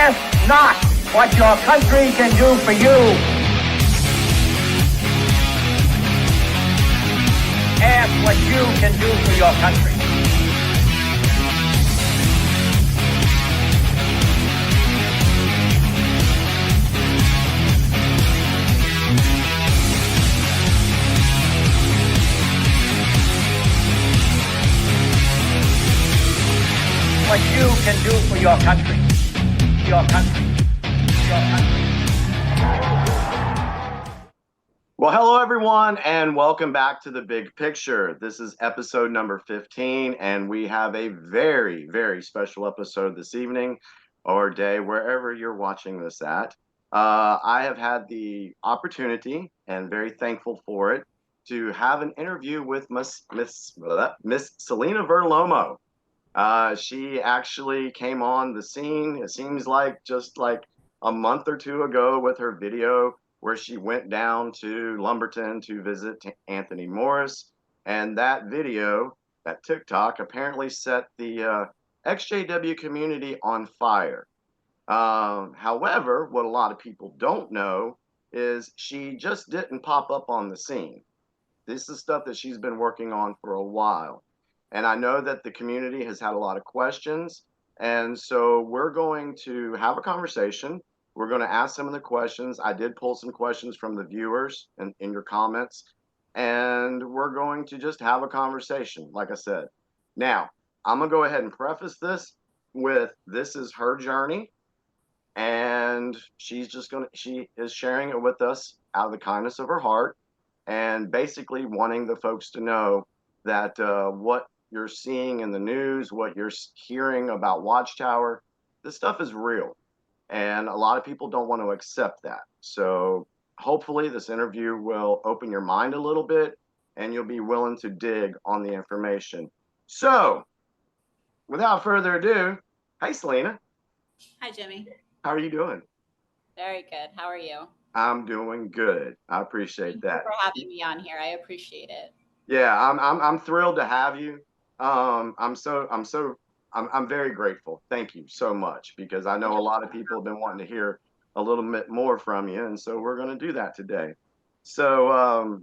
Ask not what your country can do for you. Ask what you can do for your country. What you can do for your country. Your country. Your country. Well, hello, everyone, and welcome back to The Big Picture. This is episode number 15, and we have a very, very special episode this evening or day, wherever you're watching this at. I have had the opportunity, and very thankful for it, to have an interview with Miss Salena Vertolomo. She actually came on the scene, it seems like just like a month or two ago, with her video where she went down to Lumberton to visit Anthony Morris. And that video, that TikTok, apparently set the XJW community on fire. However, what a lot of people don't know is she just didn't pop up on the scene. This is stuff that she's been working on for a while. And I know that the community has had a lot of questions. And so we're going to have a conversation. We're going to ask some of the questions. I did pull some questions from the viewers in your comments. And we're going to just have a conversation, like I said. Now, I'm going to go ahead and preface this with this is her journey. And she is sharing it with us out of the kindness of her heart. And basically wanting the folks to know that what you're seeing in the news, what you're hearing about Watchtower, this stuff is real. And a lot of people don't want to accept that. So hopefully this interview will open your mind a little bit and you'll be willing to dig on the information. So without further ado, hey, Salena. Hi, Jimmy. How are you doing? Very good. How are you? I'm doing good. I appreciate that. Thank you for having me on here. I appreciate it. Yeah, I'm thrilled to have you. I'm very grateful. Thank you so much, because I know a lot of people have been wanting to hear a little bit more from you, and so we're going to do that today. So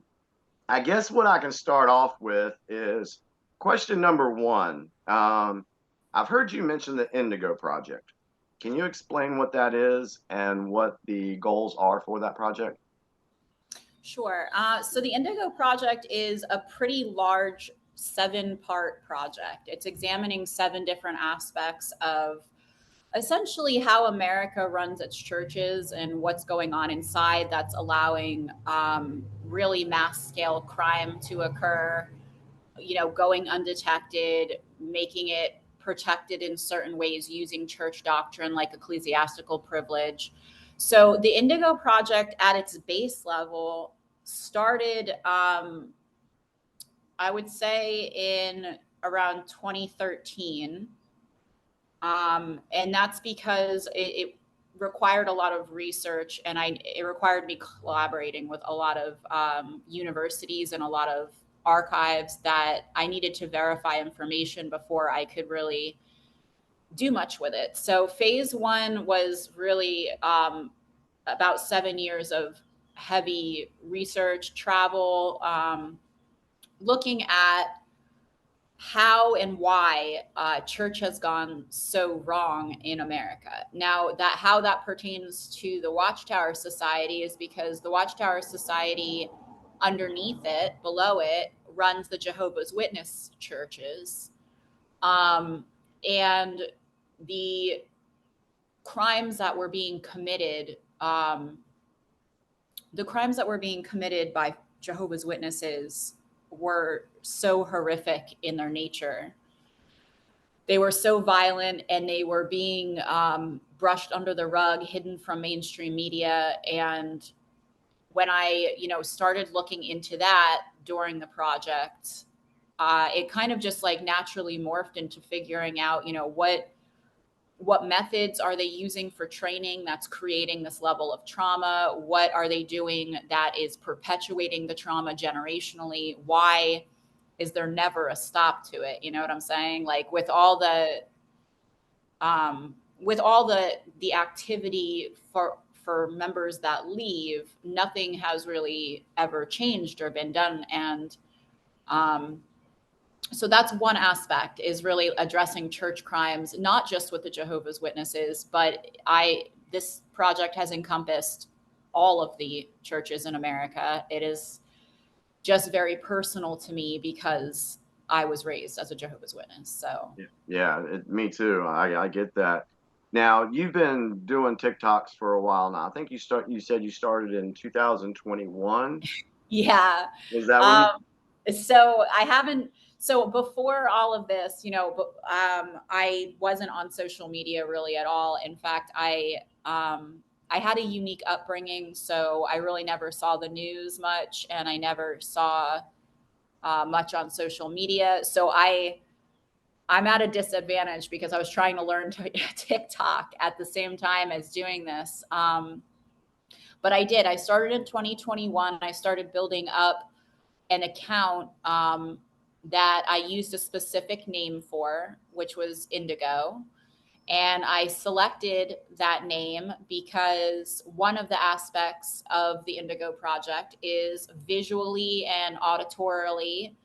I guess what I can start off with is question number one. I've heard you mention the Indigo Project. Can you explain what that is and what the goals are for that project? Sure. So the Indigo Project is a pretty large 7-part project. It's examining 7 different aspects of essentially how America runs its churches and what's going on inside that's allowing really mass scale crime to occur, going undetected, making it protected in certain ways using church doctrine like ecclesiastical privilege. So the Indigo Project at its base level started, I would say, in around 2013. And that's because it required a lot of research, and it required me collaborating with a lot of universities and a lot of archives that I needed to verify information before I could really do much with it. So phase 1 was really about 7 years of heavy research, travel, looking at how and why church has gone so wrong in America. Now, how that pertains to the Watchtower Society is because the Watchtower Society, underneath it, below it, runs the Jehovah's Witness churches. And the crimes that were being committed, by Jehovah's Witnesses were so horrific in their nature. They were so violent, and they were being brushed under the rug, hidden from mainstream media. And when I, started looking into that during the project, it kind of just like naturally morphed into figuring out, what methods are they using for training that's creating this level of trauma? What are they doing that is perpetuating the trauma generationally? Why is there never a stop to it? You know what I'm saying? Like with all the with all the activity for members that leave, nothing has really ever changed or been done. And so that's one aspect, is really addressing church crimes, not just with the Jehovah's Witnesses, but this project has encompassed all of the churches in America. It is just very personal to me because I was raised as a Jehovah's Witness. So Yeah, me too. I get that. Now, you've been doing TikToks for a while now. I think you said you started in 2021. yeah. Was that when you? So I haven't. So before all of this, I wasn't on social media really at all. In fact, I had a unique upbringing, so I really never saw the news much, and I never saw much on social media. So I'm at a disadvantage because I was trying to learn TikTok at the same time as doing this. But I did. I started in 2021. I started building up an account that I used a specific name for, which was Indigo. And I selected that name because one of the aspects of the Indigo project is visually and auditorily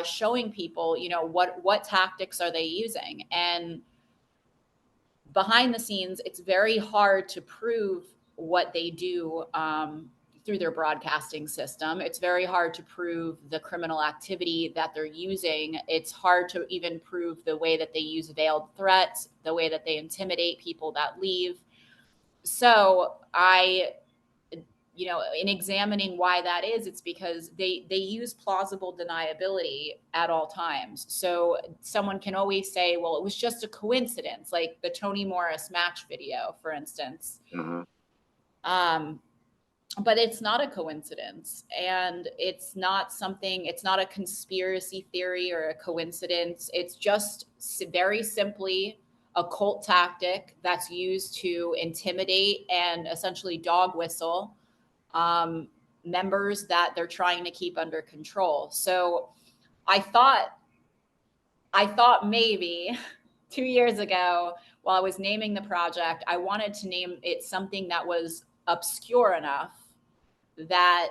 showing people, what tactics are they using. And behind the scenes, it's very hard to prove what they do through their broadcasting system. It's very hard to prove the criminal activity that they're using. It's hard to even prove the way that they use veiled threats, the way that they intimidate people that leave. So in examining why that is, it's because they use plausible deniability at all times. So someone can always say, well, it was just a coincidence, like the Toni Morris match video, for instance. Mm-hmm. But it's not a coincidence, and it's not a conspiracy theory or a coincidence. It's just very simply a cult tactic that's used to intimidate and essentially dog whistle members that they're trying to keep under control. So I thought maybe 2 years ago, while I was naming the project, I wanted to name it something that was obscure enough that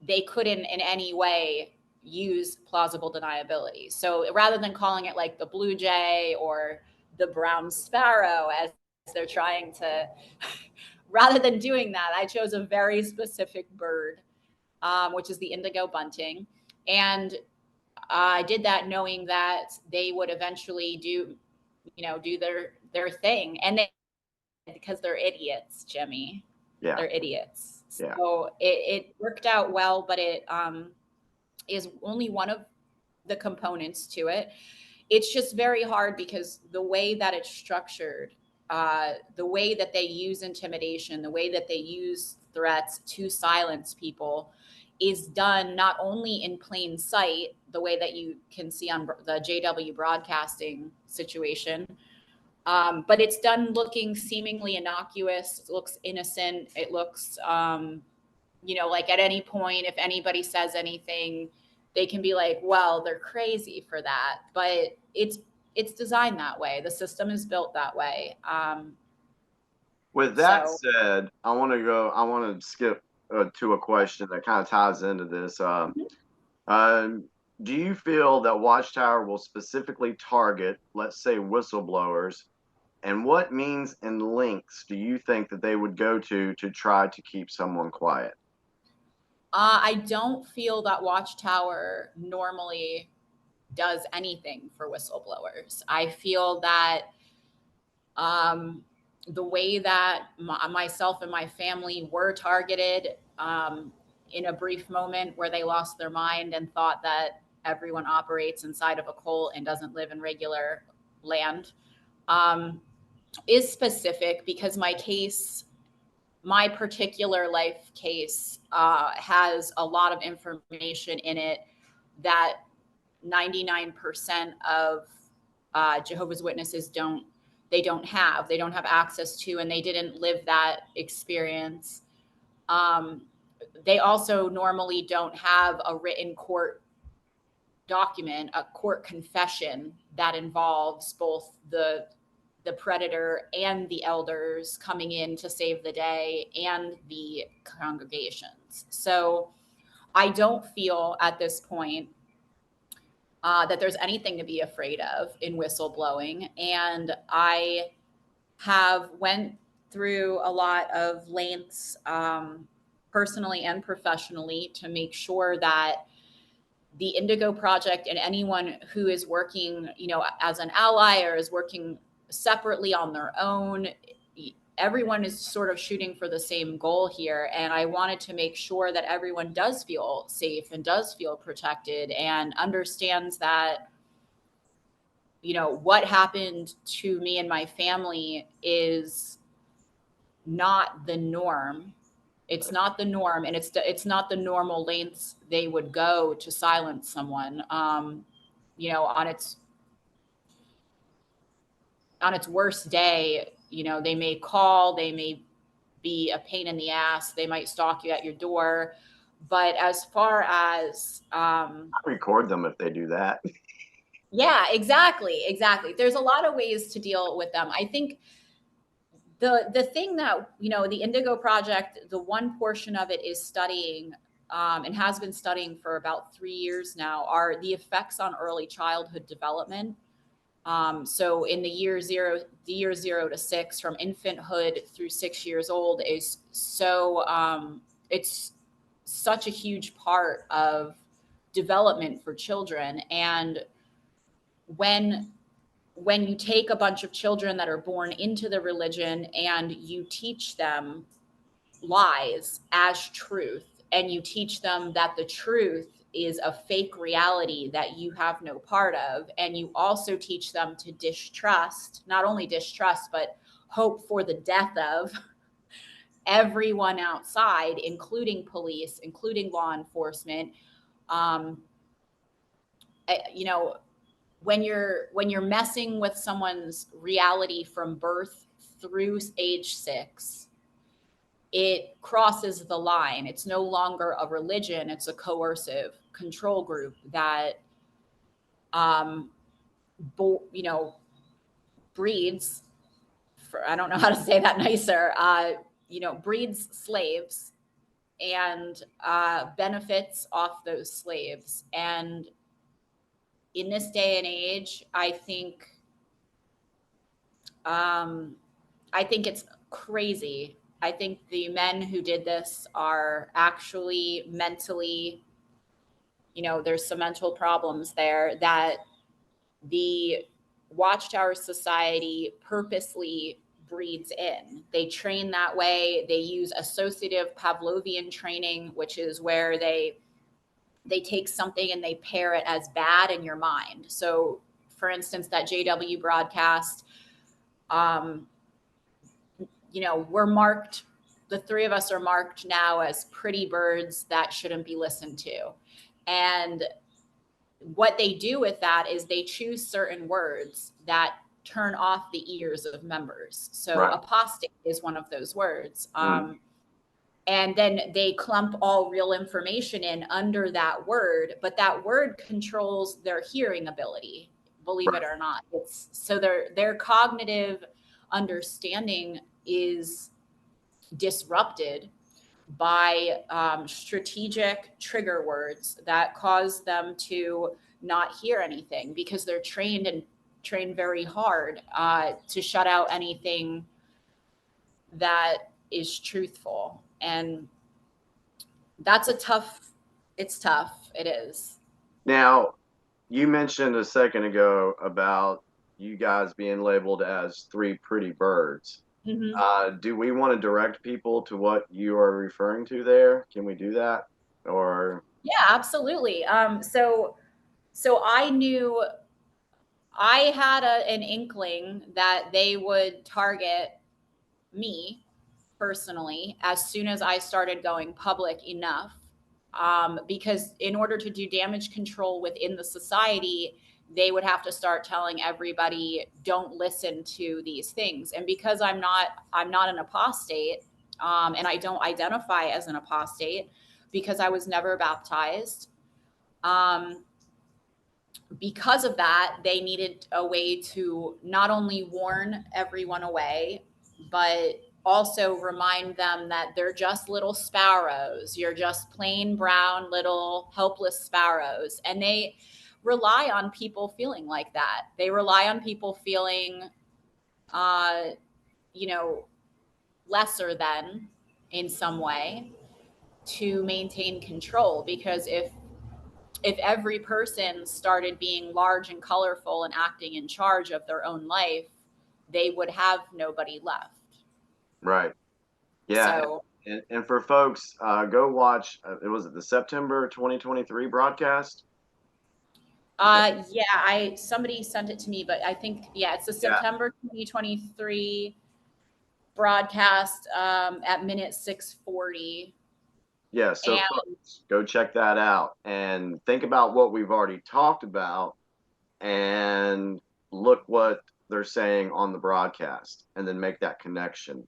they couldn't in any way use plausible deniability. So rather than calling it like the blue jay or the brown sparrow, as they're trying to, rather than doing that, I chose a very specific bird, which is the indigo bunting. And I did that knowing that they would eventually do their thing. And because they're idiots, Jimmy. Yeah. They're idiots. Yeah. So it worked out well, but it is only one of the components to it. It's just very hard because the way that it's structured, the way that they use intimidation, the way that they use threats to silence people is done not only in plain sight, the way that you can see on the JW broadcasting situation, but it's done looking seemingly innocuous. It looks innocent. It looks, like at any point, if anybody says anything, they can be like, well, they're crazy for that. But it's designed that way. The system is built that way. With that said, I want to skip to a question that kind of ties into this. Do you feel that Watchtower will specifically target, let's say, whistleblowers? And what means and links do you think that they would go to try to keep someone quiet? I don't feel that Watchtower normally does anything for whistleblowers. I feel that the way that myself and my family were targeted in a brief moment where they lost their mind and thought that everyone operates inside of a cult and doesn't live in regular land is specific because my particular life case has a lot of information in it that 99% of Jehovah's Witnesses don't have access to, and they didn't live that experience. They also normally don't have a written court document, a court confession that involves both the the predator and the elders coming in to save the day and the congregations. So I don't feel at this point that there's anything to be afraid of in whistleblowing. And I have went through a lot of lengths, personally and professionally, to make sure that the Indigo Project and anyone who is working, as an ally or is working separately on their own, everyone is sort of shooting for the same goal here. And I wanted to make sure that everyone does feel safe and does feel protected and understands that, what happened to me and my family is not the norm. It's not the norm, and it's not the normal lengths they would go to silence someone. On its worst day, they may call, they may be a pain in the ass, they might stalk you at your door. But as far as Record them if they do that. yeah, exactly. There's a lot of ways to deal with them. I think the thing that, the Indigo Project, the one portion of it is studying, and has been studying for about 3 years now, are the effects on early childhood development. So in the year 0 to 6, from infanthood through 6 years old, is so it's such a huge part of development for children. And when you take a bunch of children that are born into the religion and you teach them lies as truth, and you teach them that the truth is a fake reality that you have no part of, and you also teach them to distrust, not only distrust, but hope for the death of everyone outside, including police, including law enforcement. um, you know when you're messing with someone's reality from birth through age 6, it crosses the line. It's no longer a religion, it's a coercive control group that um breeds, for, I don't know how to say that nicer, breeds slaves and benefits off those slaves. And in this day and age, I think it's crazy. I think the men who did this are actually mentally, there's some mental problems there that the Watchtower Society purposely breeds in. They train that way. They use associative Pavlovian training, which is where they take something and they pair it as bad in your mind. So, for instance, that JW broadcast, we're marked, the three of us are marked now as pretty birds that shouldn't be listened to. And what they do with that is they choose certain words that turn off the ears of members. So Right. apostate is one of those words. And then they clump all real information in under that word, but that word controls their hearing ability, believe it or not. It's so their cognitive understanding is disrupted by strategic trigger words that cause them to not hear anything, because they're trained very hard to shut out anything that is truthful. And that's it's tough. It is. Now, you mentioned a second ago about you guys being labeled as three pretty birds. Do we want to direct people to what you are referring to there? Can we do that? Or Yeah, absolutely. So I had an inkling that they would target me personally as soon as I started going public enough. Because in order to do damage control within the society, they would have to start telling everybody, don't listen to these things. And because I'm not an apostate, and I don't identify as an apostate because I was never baptized. because of that, they needed a way to not only warn everyone away, but also remind them that they're just little sparrows. You're just plain brown little helpless sparrows. And they rely on people feeling like that. They rely on people feeling, uh, you know, lesser than in some way to maintain control. Because if every person started being large and colorful and acting in charge of their own life, they would have nobody left. Right. Yeah. So, And for folks, go watch, it was the September 2023 broadcast. yeah, somebody sent it to me, but I think, yeah, it's the Yeah. September 2023 broadcast at minute 640. Yeah. So And folks, go check that out and think about what we've already talked about and look what they're saying on the broadcast and then make that connection.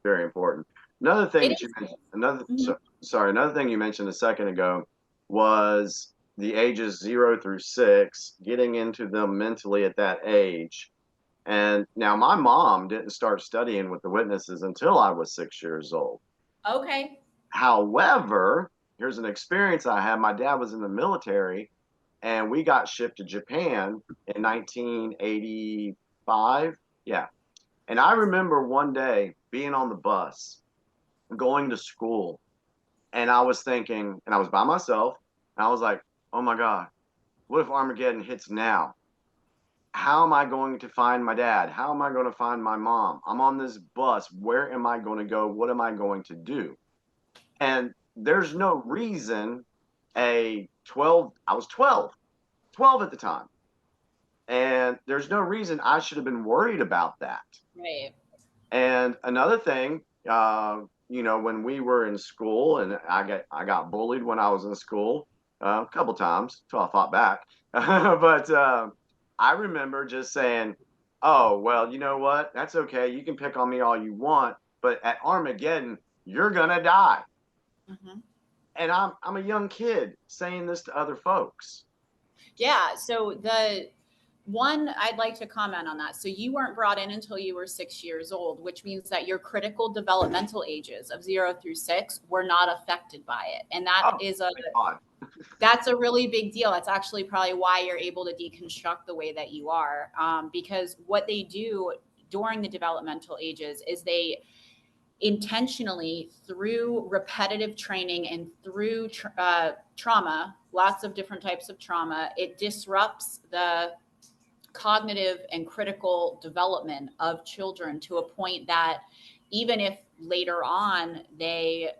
Very important. Another thing it that you is. mentioned, Mhm. sorry, another thing you mentioned a second ago was the ages 0 through 6, getting into them mentally at that age. And now my mom didn't start studying with the witnesses until I was 6 years old. Okay. However, here's an experience I had. My dad was in the military and we got shipped to Japan in 1985. Yeah. And I remember one day being on the bus, going to school, and I was thinking, and I was by myself, and I was like, oh my God, what if Armageddon hits now? How am I going to find my dad? How am I going to find my mom? I'm on this bus. Where am I going to go? What am I going to do? And there's no reason I was 12 at the time. And there's no reason I should have been worried about that. Right. And another thing, when we were in school, and I got bullied when I was in school a couple times, so I fought back. But I remember just saying, "Oh, well, you know what? That's okay. You can pick on me all you want, but at Armageddon, you're gonna die." Mm-hmm. And I'm a young kid saying this to other folks. Yeah. So the one I'd like to comment on that. So you weren't brought in until you were 6 years old, which means that your critical developmental ages of 0 through 6 were not affected by it. And that Oh is my God. that's a really big deal. That's actually probably why you're able to deconstruct the way that you are. Because what they do during the developmental ages is they intentionally, through repetitive training and through trauma, lots of different types of trauma, it disrupts the cognitive and critical development of children to a point that even if later on they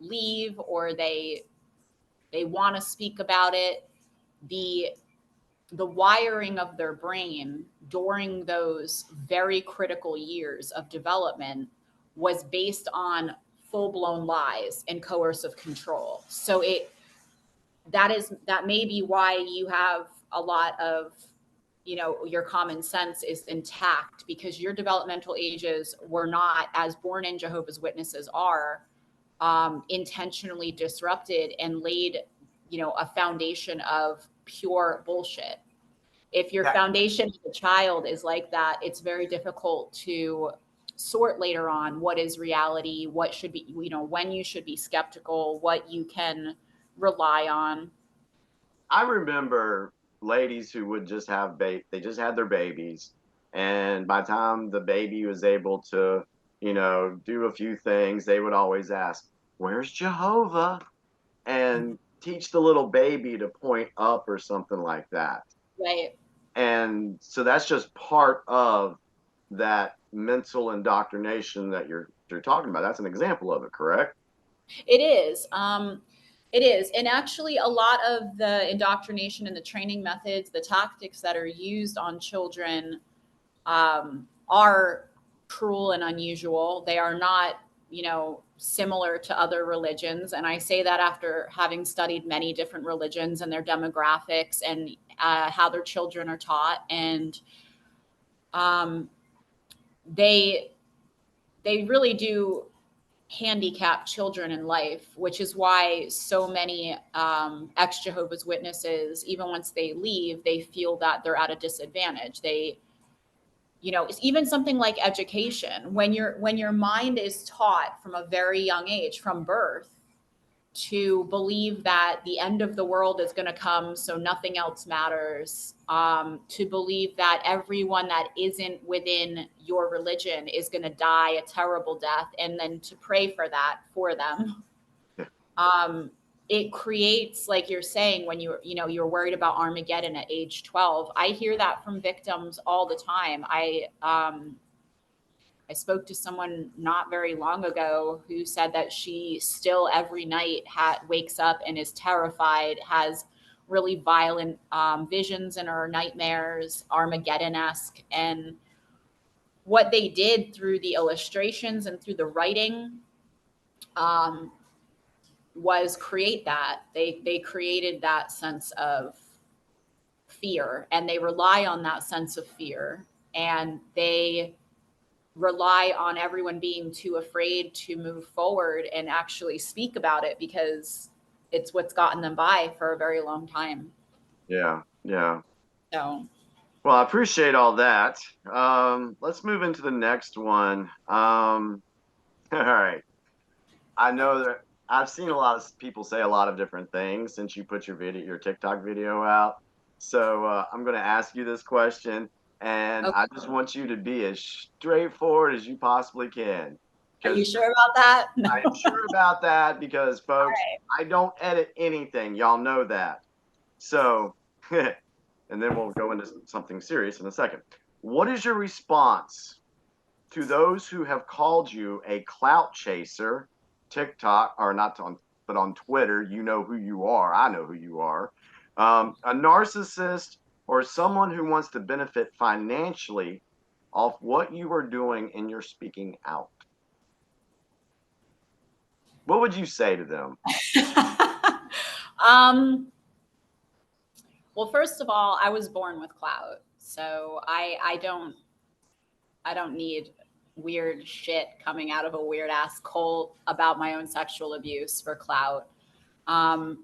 leave or they want to speak about it, the the wiring of their brain during those very critical years of development was based on full-blown lies and coercive control. So that may be why you have a lot of your common sense is intact, because your developmental ages were not, as born in Jehovah's Witnesses are, intentionally disrupted and laid a foundation of pure bullshit. If your Yeah, foundation as a child is like that, it's very difficult to sort later on what is reality, what should be, when you should be skeptical, what you can rely on. I remember ladies who would just they just had their babies, and by the time the baby was able to, do a few things, they would always ask, "Where's Jehovah?" and teach the little baby to point up or something like that. Right. And so that's just part of that mental indoctrination that you're talking about. That's an example of it, correct? It is. It is. And actually, a lot of the indoctrination and the training methods, the tactics that are used on children are cruel and unusual. They are not, similar to other religions. And I say that after having studied many different religions and their demographics and how their children are taught. And um, they they really do handicap children in life, which is why so many ex-Jehovah's Witnesses, even once they leave, they feel that they're at a disadvantage. They, it's even something like education. When your mind is taught from a very young age, from birth, to believe that the end of the world is going to come, so nothing else matters, to believe that everyone that isn't within your religion is going to die a terrible death, and then to pray for that for them. It creates, like you're saying, when you're worried about Armageddon at age 12. I hear that from victims all the time. I spoke to someone not very long ago who said that she still every night wakes up and is terrified, has really violent visions in her nightmares, Armageddon-esque. And what they did through the illustrations and through the writing was create that. They created that sense of fear, and they rely on that sense of fear, and they rely on everyone being too afraid to move forward and actually speak about it, because it's what's gotten them by for a very long time. Yeah, yeah. So, Well, I appreciate all that. Let's move into the next one. All right. I know that I've seen a lot of people say a lot of different things since you put your TikTok video out. So I'm going to ask you this question, and okay. I just want you to be as straightforward as you possibly can. Are you Because sure about that? No. I'm sure about that, because folks, Right. I don't edit anything. Y'all know that. So, and then we'll go into something serious in a second. What is your response to those who have called you a clout chaser? TikTok, or not on, but on Twitter, you know who you are. I know who you are. A narcissist, or someone who wants to benefit financially off what you are doing and you're speaking out. What would you say to them? Well, first of all, I was born with clout, so I don't need weird shit coming out of a weird ass cult about my own sexual abuse for clout. Um,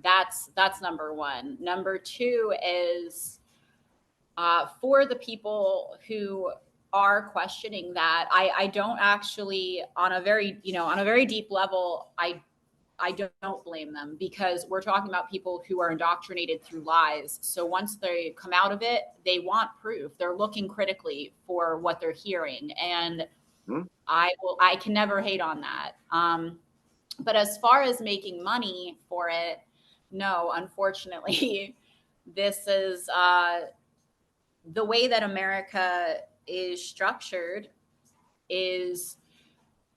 that's number one. Number two is for the people who are questioning that. I don't actually, on a very deep level, I don't blame them, because we're talking about people who are indoctrinated through lies. So once they come out of it, they want proof. They're looking critically for what they're hearing. And Hmm? I can never hate on that. But as far as making money for it, no, unfortunately, this is the way that America is structured. Is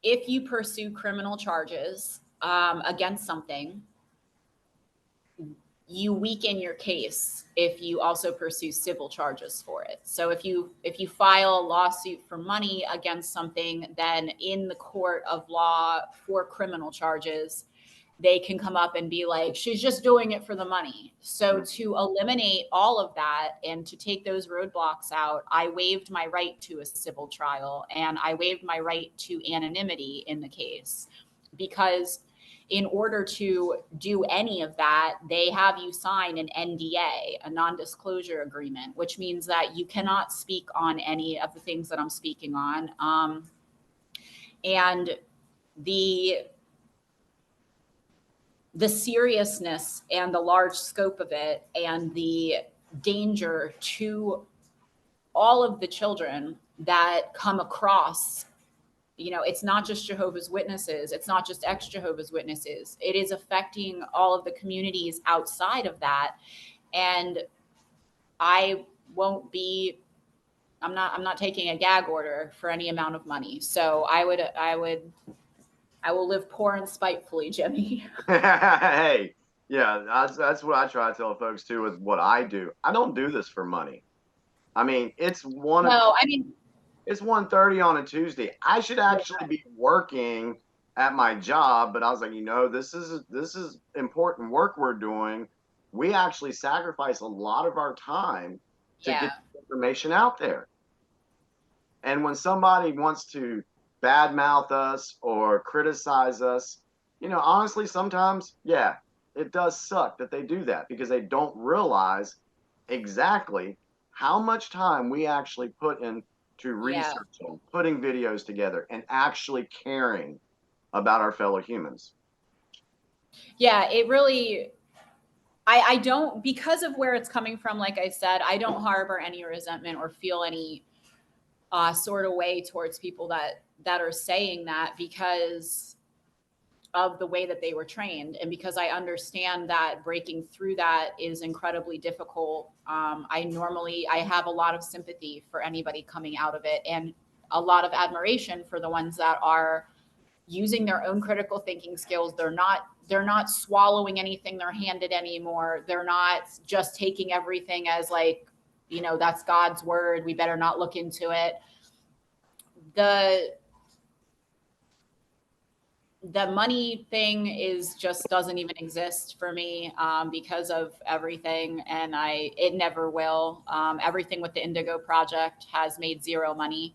if you pursue criminal charges against something, you weaken your case if you also pursue civil charges for it. So if you file a lawsuit for money against something, then in the court of law for criminal charges, they can come up and be like, she's just doing it for the money. So to eliminate all of that and to take those roadblocks out, I waived my right to a civil trial, and I waived my right to anonymity in the case, because in order to do any of that, they have you sign an NDA, a non-disclosure agreement, which means that you cannot speak on any of the things that I'm speaking on. And the seriousness and the large scope of it, and the danger to all of the children that come across, it's not just Jehovah's Witnesses, it's not just ex-Jehovah's Witnesses, it is affecting all of the communities outside of that. And I won't be I'm not taking a gag order for any amount of money. So I will live poor and spitefully, Jimmy. Hey, yeah, that's what I try to tell folks too with what I do. I don't do this for money. I mean, it's No, I mean, 1:30 on a Tuesday. I should actually be working at my job, but I was like, this is important work we're doing. We actually sacrifice a lot of our time to yeah. get information out there. And when somebody wants to badmouth us or criticize us, honestly, sometimes, yeah, it does suck that they do that because they don't realize exactly how much time we actually put into Yeah. researching, putting videos together, and actually caring about our fellow humans. Yeah, it really, I don't, because of where it's coming from, like I said, I don't harbor any resentment or feel any sort of way towards people that are saying that, because of the way that they were trained, and because I understand that breaking through that is incredibly difficult. I have a lot of sympathy for anybody coming out of it, and a lot of admiration for the ones that are using their own critical thinking skills. They're not swallowing anything they're handed anymore. They're not just taking everything as like, that's God's word, we better not look into it. The money thing is just doesn't even exist for me, because of everything, and it never will. Everything with the Indigo Project has made zero money,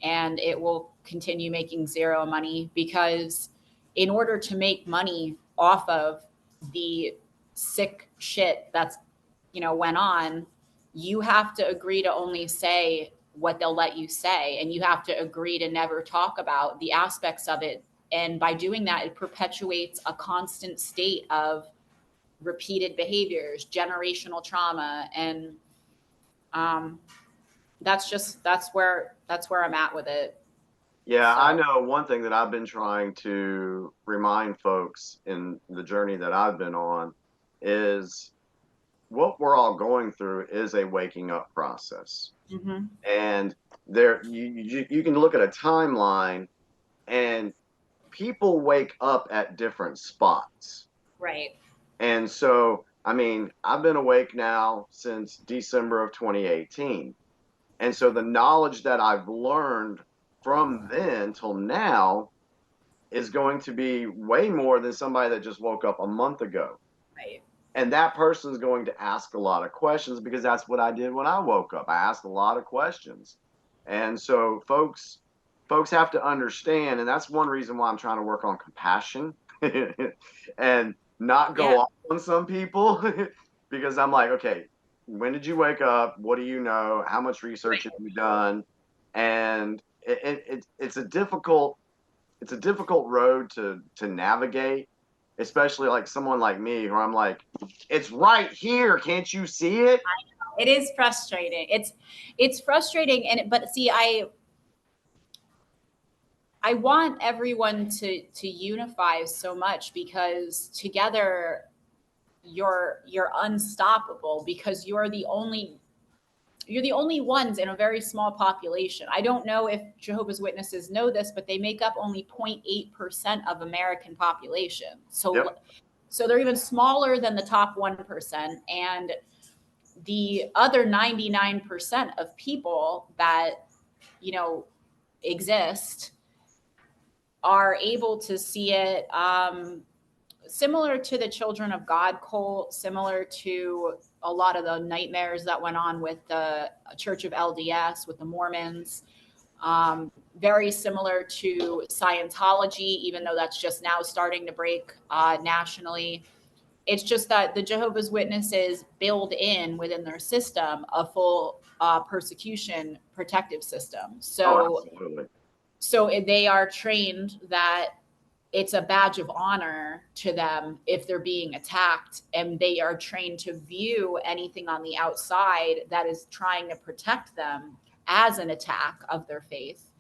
and it will continue making zero money, because in order to make money off of the sick shit that's went on, you have to agree to only say what they'll let you say, and you have to agree to never talk about the aspects of it. And by doing that, it perpetuates a constant state of repeated behaviors, generational trauma, and um, that's where I'm at with it. Yeah, I So, know one thing that I've been trying to remind folks in the journey that I've been on is what we're all going through is a waking up process. mhm, And there you can look at a timeline and people wake up at different spots. right, And so, I mean, I've been awake now since December of 2018. And so the knowledge that I've learned from then till now is going to be way more than somebody that just woke up a month ago. right. And that person's going to ask a lot of questions because that's what I did when I woke up. I asked a lot of questions. And so folks have to understand, and that's one reason why I'm trying to work on compassion and not Yeah, go off on some people because I'm like, okay, when did you wake up? What do you know? How much research have you done? And it's a difficult road to navigate, especially like someone like me, who I'm like, it's right here. Can't you see it? it is frustrating. It's frustrating, but see, I want everyone to unify so much, because together you're unstoppable, because you're the only ones in a very small population. I don't know if Jehovah's Witnesses know this, but they make up only 0.8% of American population. Yep. So they're even smaller than the top 1%, and the other 99% of people that you know exist are able to see it, similar to the Children of God cult, similar to a lot of the nightmares that went on with the Church of LDS, with the Mormons, very similar to Scientology, even though that's just now starting to break nationally. It's just that the Jehovah's Witnesses build in within their system a full persecution protective system. Oh, So, absolutely. so they are trained that it's a badge of honor to them if they're being attacked, and they are trained to view anything on the outside that is trying to protect them as an attack of their faith.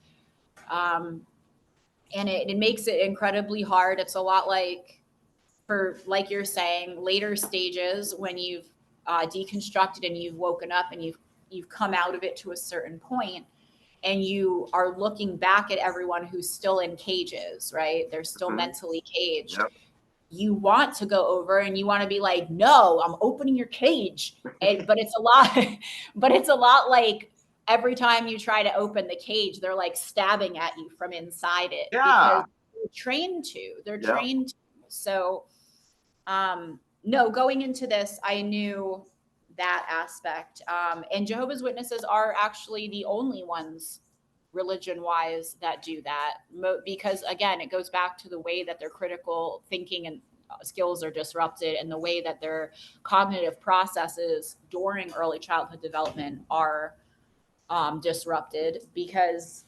Um, and it makes it incredibly hard. It's a lot like, for like you're saying, later stages when you've deconstructed and you've woken up and you've come out of it to a certain point, and you are looking back at everyone who's still in cages, right? They're still Mhm. mentally caged. Yep. You want to go over and you want to be like, no, I'm opening your cage. But it's a lot, but it's a lot like every time you try to open the cage, they're like stabbing at you from inside it, because Yeah. they're trained to. They're Yep. trained to. So, no, going into this, I knew that aspect. And Jehovah's Witnesses are actually the only ones religion-wise that do that, because again, it goes back to the way that their critical thinking and skills are disrupted, and the way that their cognitive processes during early childhood development are disrupted, because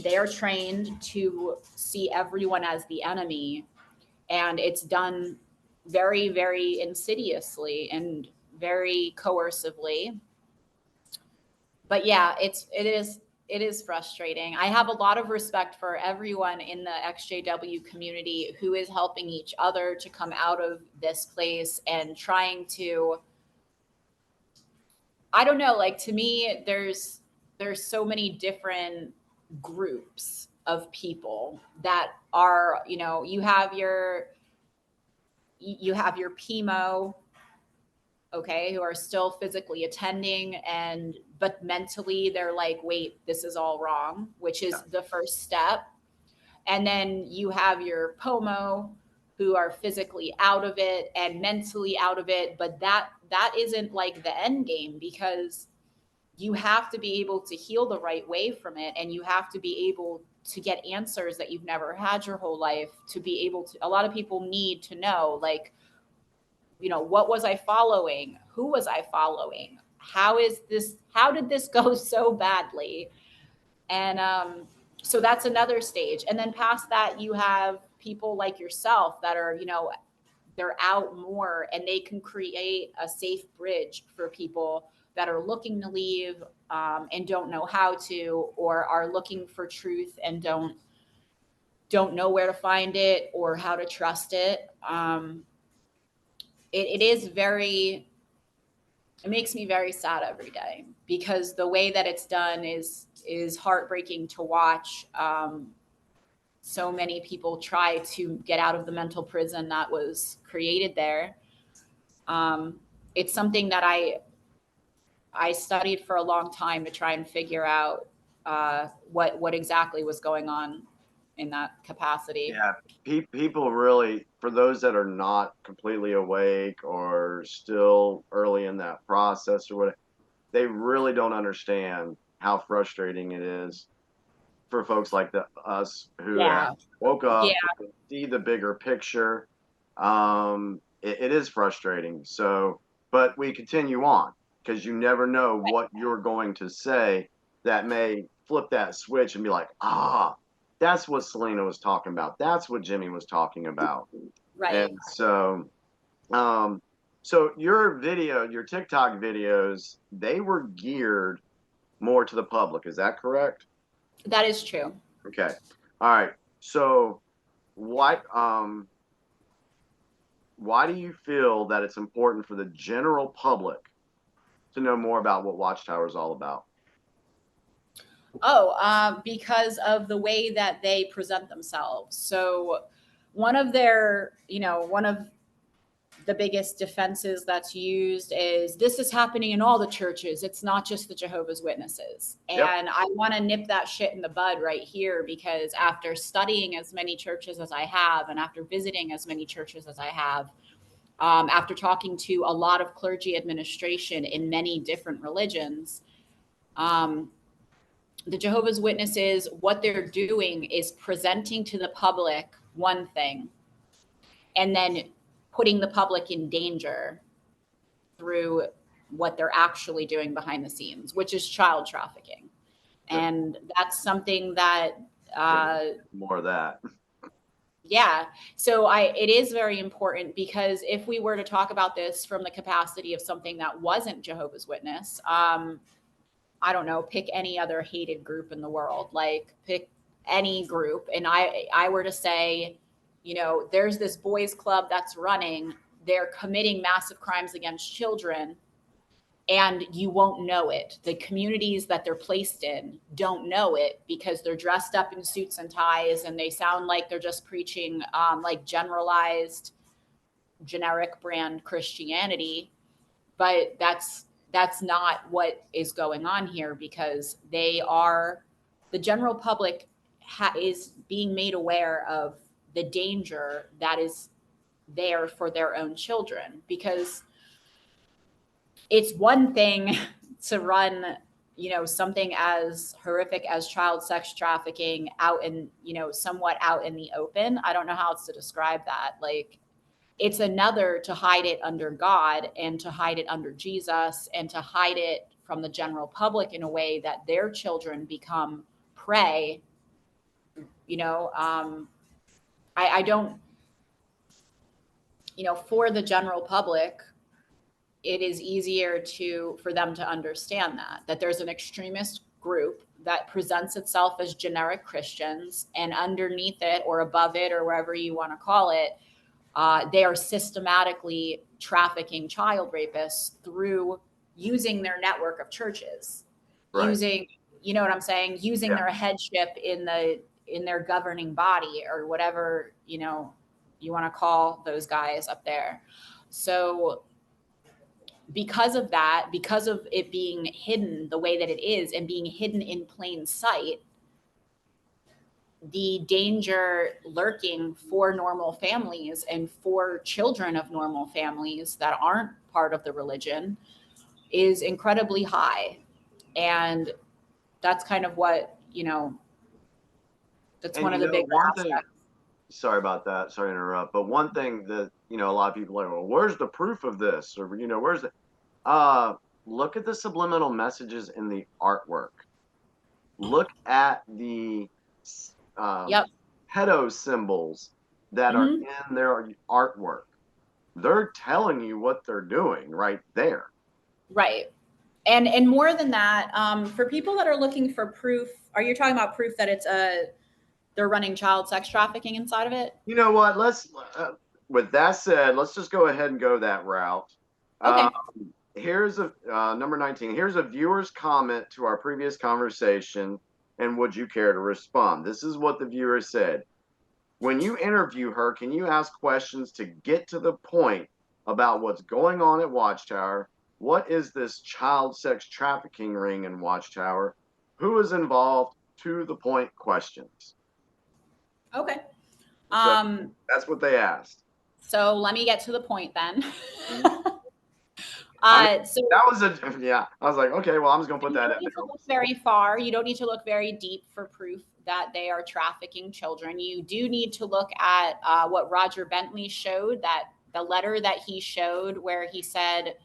they are trained to see everyone as the enemy, and it's done very, very insidiously and very coercively. But yeah, it is frustrating. I have a lot of respect for everyone in the XJW community who is helping each other to come out of this place and trying to, I don't know, like, to me, there's so many different groups of people that are, you have your PMO, okay, who are still physically attending, but mentally they're like, wait, this is all wrong, which is the first step. And then you have your POMO, who are physically out of it and mentally out of it, but that isn't like the end game, because you have to be able to heal the right way from it, and you have to be able to get answers that you've never had your whole life, to be able to, a lot of people need to know, like, what was I following? Who was I following? How did this go so badly? And so that's another stage. And then past that, you have people like yourself that are, they're out more, and they can create a safe bridge for people that are looking to leave, and don't know how to, or are looking for truth and don't know where to find it or how to trust it. It is very, it makes me very sad every day, because the way that it's done is heartbreaking to watch. So many people try to get out of the mental prison that was created there. It's something that I studied for a long time to try and figure out what exactly was going on in that capacity. Yeah, people really, for those that are not completely awake or still early in that process or whatever, they really don't understand how frustrating it is for folks like us who Yeah. have woke Yeah. up, see the bigger picture. It is frustrating. So, but we continue on, because you never know what you're going to say that may flip that switch and be like, that's what Salena was talking about. That's what Jimmy was talking about. Right. And so, so your TikTok videos, they were geared more to the public. Is that correct? That is true. Okay. All right. So why do you feel that it's important for the general public to know more about what Watchtower is all about? Because of the way that they present themselves. So one of their, one of the biggest defenses that's used is, this is happening in all the churches. It's not just the Jehovah's Witnesses. Yep. And I want to nip that shit in the bud right here, because after studying as many churches as I have, and after visiting as many churches as I have, after talking to a lot of clergy administration in many different religions, the Jehovah's Witnesses, what they're doing is presenting to the public one thing, and then putting the public in danger through what they're actually doing behind the scenes, which is child trafficking. And that's something that more of that. Yeah. So it is very important, because if we were to talk about this from the capacity of something that wasn't Jehovah's Witness, I don't know, pick any other hated group in the world, like pick any group. And I were to say, there's this boys club that's running, they're committing massive crimes against children, and you won't know it. The communities that they're placed in don't know it, because they're dressed up in suits and ties, and they sound like they're just preaching like generalized, generic brand Christianity. But that's not what is going on here, because the general public is being made aware of the danger that is there for their own children. Because it's one thing to run, something as horrific as child sex trafficking out in, somewhat out in the open. I don't know how else to describe that. Like, it's another to hide it under God and to hide it under Jesus and to hide it from the general public in a way that their children become prey. I don't, for the general public, it is easier for them to understand that there's an extremist group that presents itself as generic Christians, and underneath it or above it or wherever you want to call it, they are systematically trafficking child rapists through using their network of churches, Right. using, using their headship in their governing body or whatever, you want to call those guys up there. So because of that, because of it being hidden the way that it is and being hidden in plain sight, the danger lurking for normal families and for children of normal families that aren't part of the religion is incredibly high. And that's kind of what, that's one of the bigger aspects. Sorry about that. Sorry to interrupt. But one thing that, a lot of people are like, well, where's the proof of this? Or, where's the, look at the subliminal messages in the artwork. Look at the pedo symbols that are in their artwork. They're telling you what they're doing right there. Right. And more than that, for people that are looking for proof, are you talking about proof that it's they're running child sex trafficking inside of it? You know what? Let's, with that said, let's just go ahead and go that route. Okay. Here's a number 19. Here's a viewer's comment to our previous conversation, and would you care to respond? This is what the viewer said. When you interview her, can you ask questions to get to the point about what's going on at Watchtower? What is this child sex trafficking ring in Watchtower? Who is involved? To the point questions. Okay. So that's what they asked. So let me get to the point then. So that was I was like, okay, well, I'm just gonna put that in. You don't need to look very far. You don't need to look very deep for proof that they are trafficking children. You do need to look at what Roger Bentley showed, that the letter that he showed where he said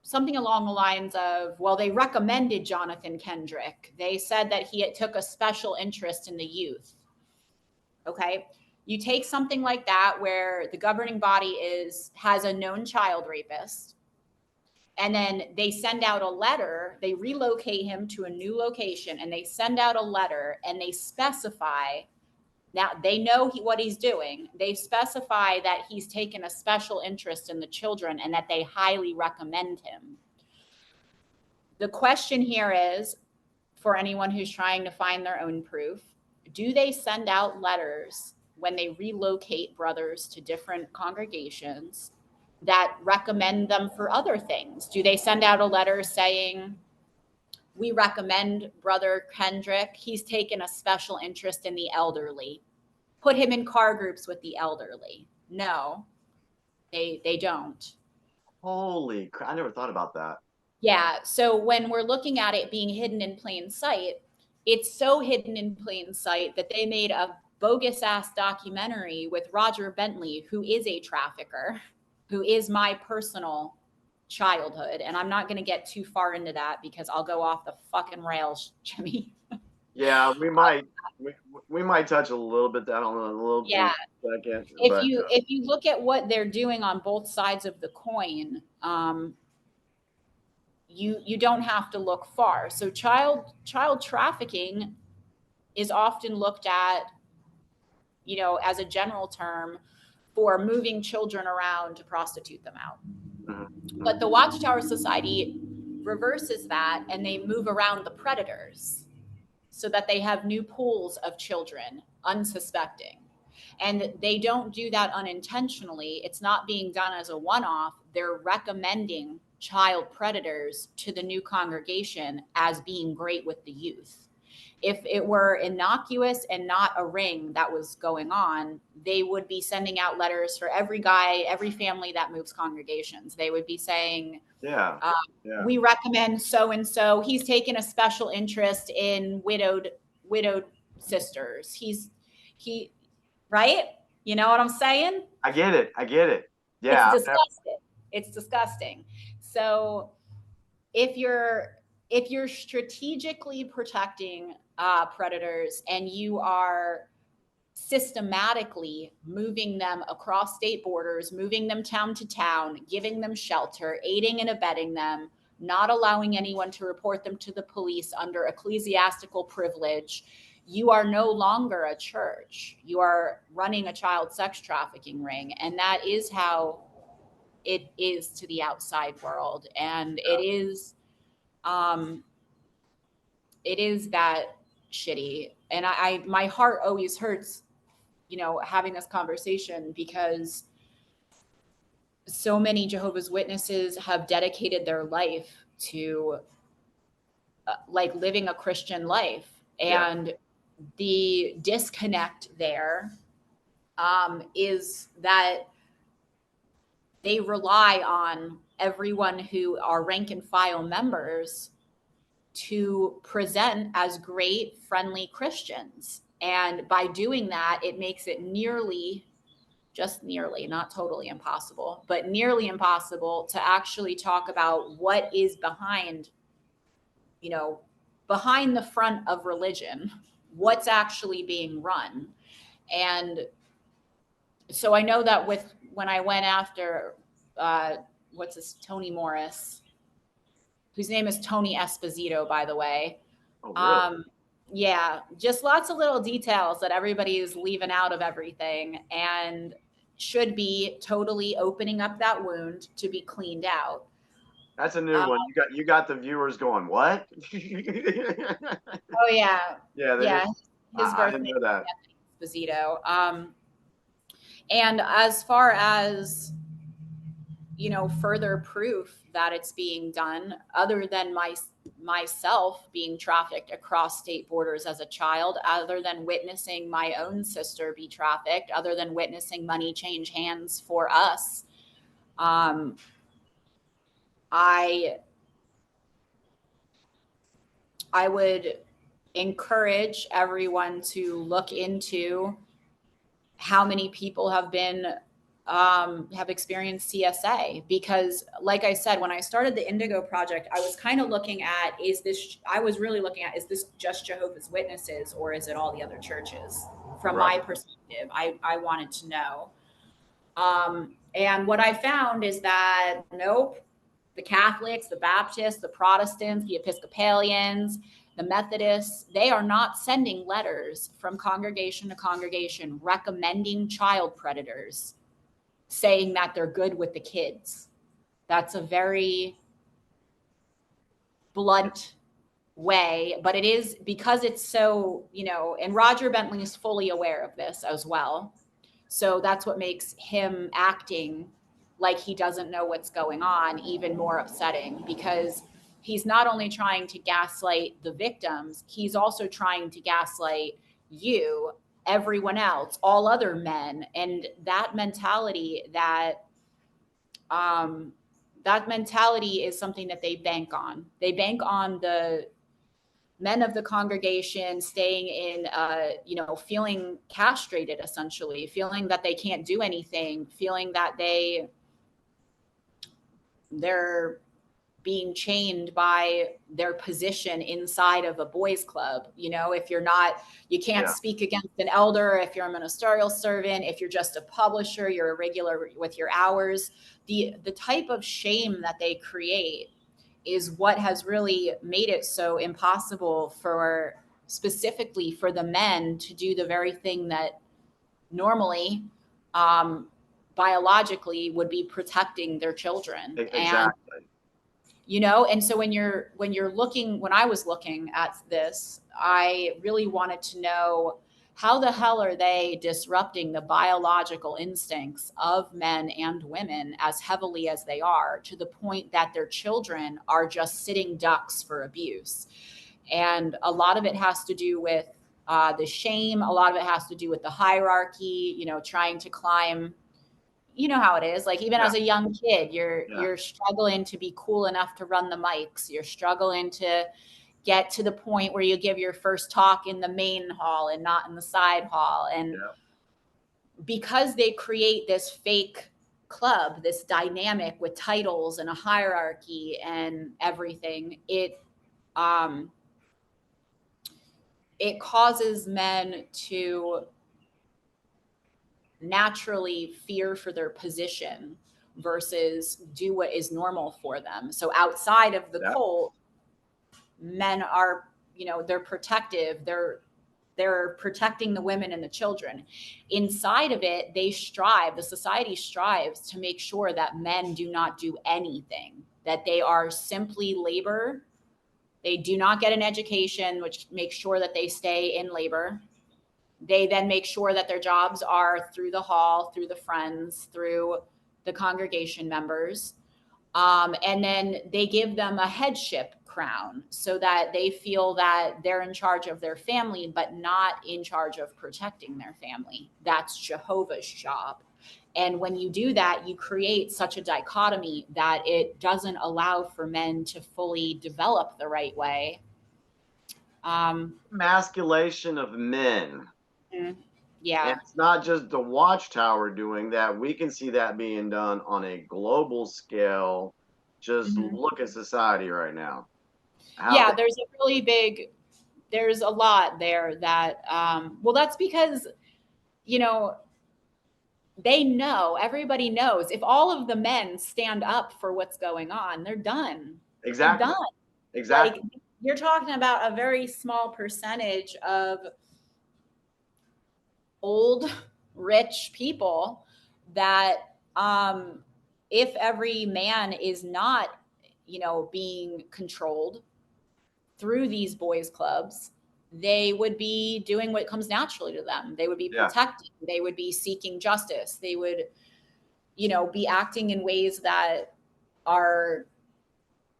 something along the lines of, well, they recommended Jonathan Kendrick. They said that he took a special interest in the youth. Okay. You take something like that where the governing body has a known child rapist, and then they send out a letter, they relocate him to a new location, and they send out a letter and they specify, now they know what he's doing. They specify that he's taken a special interest in the children and that they highly recommend him. The question here is, for anyone who's trying to find their own proof, do they send out letters when they relocate brothers to different congregations that recommend them for other things? Do they send out a letter saying, we recommend Brother Kendrick, he's taken a special interest in the elderly, put him in car groups with the elderly? No, they don't. Holy crap, I never thought about that. Yeah, so when we're looking at it being hidden in plain sight, it's so hidden in plain sight that they made a bogus ass documentary with Roger Bentley, who is a trafficker, who is my personal childhood. And I'm not going to get too far into that because I'll go off the fucking rails, Jimmy. Yeah, we might touch a little bit that on a little second. If you look at what they're doing on both sides of the coin, you don't have to look far. So child trafficking is often looked at, as a general term for moving children around to prostitute them out. Mm-hmm. But the Watchtower Society reverses that and they move around the predators so that they have new pools of children unsuspecting. And they don't do that unintentionally. It's not being done as a one-off. They're recommending child predators to the new congregation as being great with the youth. If it were innocuous and not a ring that was going on, they would be sending out letters for every guy, every family that moves congregations. They would be saying, Yeah. we recommend so and so. He's taken a special interest in widowed sisters. He right? You know what I'm saying? I get it. It's Yeah. disgusting. It's disgusting. So if you're strategically protecting predators and you are systematically moving them across state borders, moving them town to town, giving them shelter, aiding and abetting them, not allowing anyone to report them to the police under ecclesiastical privilege, you are no longer a church. You are running a child sex trafficking ring. And that is how it is to the outside world. And it is that shitty. And I my heart always hurts, having this conversation, because so many Jehovah's Witnesses have dedicated their life to like living a Christian life. And the disconnect there is that they rely on everyone who are rank and file members to present as great, friendly Christians. And by doing that, it makes it just nearly, not totally impossible, but nearly impossible to actually talk about what is behind the front of religion, what's actually being run. And so I know that when I went after, Tony Morris, whose name is Tony Esposito, by the way. Oh, really? Yeah, just lots of little details that everybody is leaving out of everything, and should be totally opening up that wound to be cleaned out. That's a new one. You got the viewers going, what? Oh yeah, Yeah. His I birth didn't name know that. is Esposito. And as far as further proof that it's being done, other than myself being trafficked across state borders as a child, other than witnessing my own sister be trafficked, other than witnessing money change hands for us, I would encourage everyone to look into how many people have experienced CSA, because like I said, when I started the Indigo Project, I was kind of looking at, is this just Jehovah's Witnesses, or is it all the other churches? From my perspective, I wanted to know. And what I found is that, nope, the Catholics, the Baptists, the Protestants, the Episcopalians, the Methodists, they are not sending letters from congregation to congregation recommending child predators, saying that they're good with the kids. That's a very blunt way, but it is, because it's so, and Roger Bentley is fully aware of this as well. So that's what makes him acting like he doesn't know what's going on even more upsetting, because he's not only trying to gaslight the victims, he's also trying to gaslight you, everyone else, all other men. And that mentality is something that they bank on. They bank on the men of the congregation staying in, feeling castrated, essentially, feeling that they can't do anything, feeling that they're being chained by their position inside of a boys club. If you can't speak against an elder, if you're a ministerial servant, if you're just a publisher, you're irregular with your hours. The type of shame that they create is what has really made it so impossible specifically for the men to do the very thing that normally, biologically, would be protecting their children. Exactly. And so when I was looking at this, I really wanted to know, how the hell are they disrupting the biological instincts of men and women as heavily as they are, to the point that their children are just sitting ducks for abuse? And a lot of it has to do with the shame. A lot of it has to do with the hierarchy, trying to climb. You know how it is. Like, even as a young kid, you're struggling to be cool enough to run the mics. You're struggling to get to the point where you give your first talk in the main hall and not in the side hall. And because they create this fake club, this dynamic with titles and a hierarchy and everything, it causes men to naturally fear for their position versus do what is normal for them. So outside of the cult, men are, they're protective. They're protecting the women and the children. Inside of it, the society strives to make sure that men do not do anything, that they are simply labor. They do not get an education, which makes sure that they stay in labor. They then make sure that their jobs are through the hall, through the friends, through the congregation members. And then they give them a headship crown so that they feel that they're in charge of their family, but not in charge of protecting their family. That's Jehovah's job. And when you do that, you create such a dichotomy that it doesn't allow for men to fully develop the right way. Emasculation of men. Yeah. And it's not just the Watchtower doing that. We can see that being done on a global scale. Just look at society right now. There's a lot there that, that's because, everybody knows if all of the men stand up for what's going on, they're done. Exactly. They're done. Exactly. Like, you're talking about a very small percentage of old, rich people that, if every man is not, being controlled through these boys clubs, they would be doing what comes naturally to them. They would be protecting. They would be seeking justice. They would, be acting in ways that are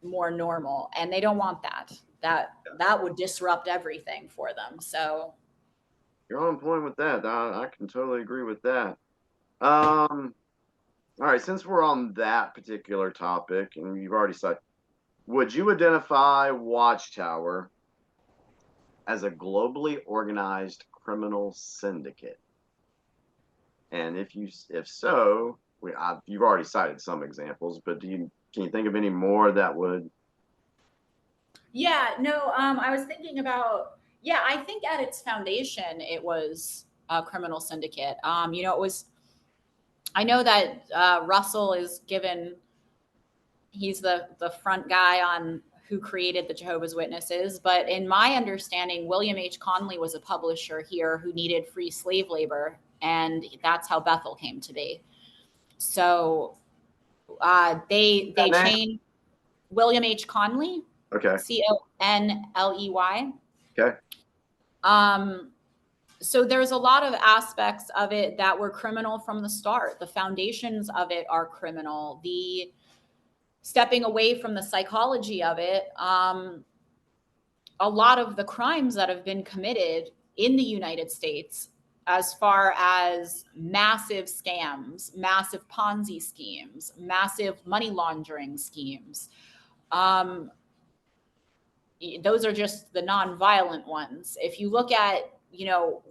more normal, and they don't want that. That would disrupt everything for them. So you're on point with that. I can totally agree with that. All right, since we're on that particular topic, and you've already said, would you identify Watchtower as a globally organized criminal syndicate? And if so, you've already cited some examples, but can you think of any more that would? Yeah, no, I was thinking about, I think at its foundation, it was a criminal syndicate. I know that Russell is he's the front guy on who created the Jehovah's Witnesses. But in my understanding, William H. Conley was a publisher here who needed free slave labor. And that's how Bethel came to be. So they changed William H. Conley. Okay. Conley. Okay. So there's a lot of aspects of it that were criminal from the start. The foundations of it are criminal. The stepping away from the psychology of it, a lot of the crimes that have been committed in the United States, as far as massive scams, massive Ponzi schemes, massive money laundering schemes, those are just the nonviolent ones. If you look at,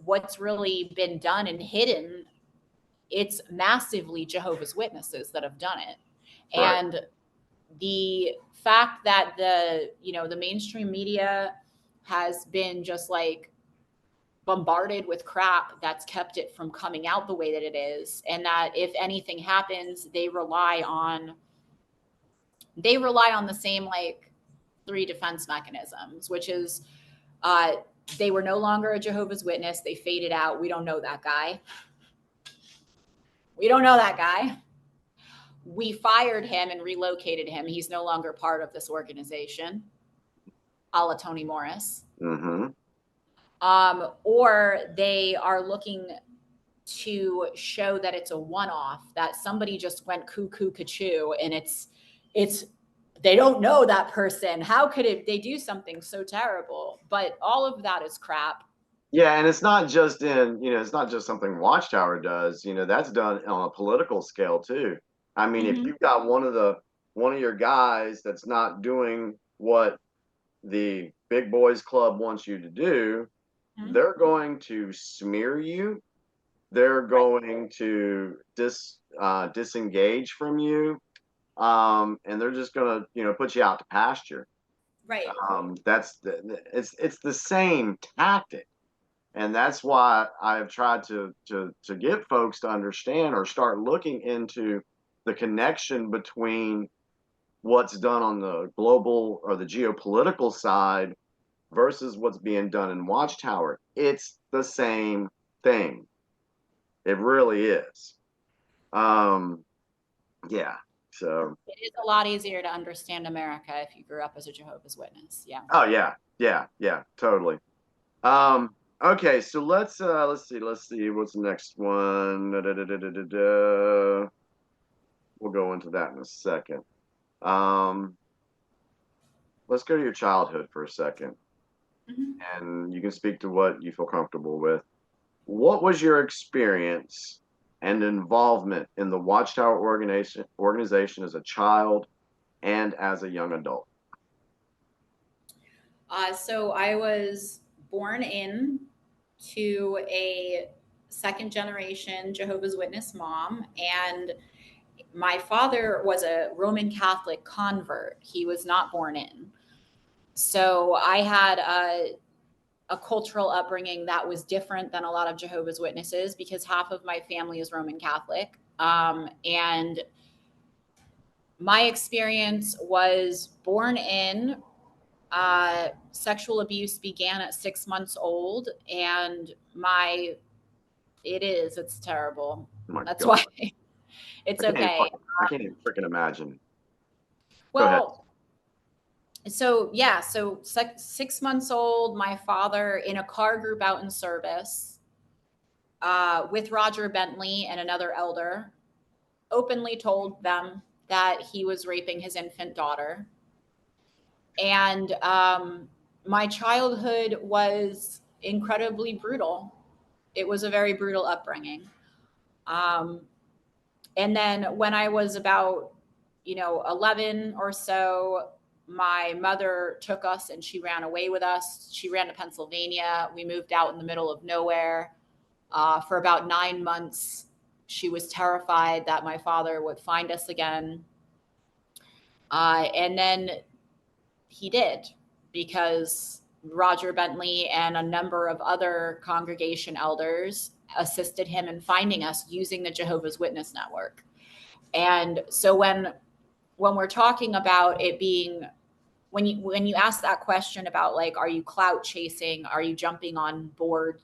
what's really been done and hidden, it's massively Jehovah's Witnesses that have done it. Right. And the fact that the mainstream media has been just like bombarded with crap that's kept it from coming out the way that it is, and that if anything happens, they rely on the same like 3 defense mechanisms, which is they were no longer a Jehovah's Witness. They faded out. We don't know that guy. We fired him and relocated him. He's no longer part of this organization, a la Toni Morris. Mm-hmm. Or they are looking to show that it's a one-off, that somebody just went cuckoo, and it's they don't know that person. How could they do something so terrible? But all of that is crap. Yeah, and it's not just it's not just something Watchtower does. That's done on a political scale too. I mean, if you've got one of your guys that's not doing what the big boys club wants you to do, they're going to smear you. They're going to disengage from you, and they're just going to put you out to pasture. Right. It's the same tactic, and that's why I've tried to get folks to understand or start looking into the connection between what's done on the global or the geopolitical side versus what's being done in Watchtower. It's the same thing. It really is. Yeah. So it is a lot easier to understand America if you grew up as a Jehovah's Witness. Yeah. oh yeah, totally. Okay, so let's see what's the next one. We'll go into that in a second. Let's go to your childhood for a second, and you can speak to what you feel comfortable with. What was your experience and involvement in the Watchtower organization as a child and as a young adult? So I was born in to a second generation Jehovah's Witness mom, and my father was a Roman Catholic convert. He was not born in. So I had a cultural upbringing that was different than a lot of Jehovah's Witnesses because half of my family is Roman Catholic. And my experience was born in. Sexual abuse began at 6 months old, and it's terrible. Oh That's God. why it's okay. I can't even freaking imagine. Go ahead. Well, so yeah, so 6 months old, my father in a car group out in service with Roger Bentley and another elder openly told them that he was raping his infant daughter. And my childhood was incredibly brutal. It was a very brutal upbringing. And then when I was about, 11 or so, my mother took us and she ran away with us. She ran to Pennsylvania. We moved out in the middle of nowhere for about 9 months. She was terrified that my father would find us again. And then he did, because Roger Bentley and a number of other congregation elders assisted him in finding us using the Jehovah's Witness network. And so when we're talking about it being, when you ask that question about like, are you clout chasing? Are you jumping on board?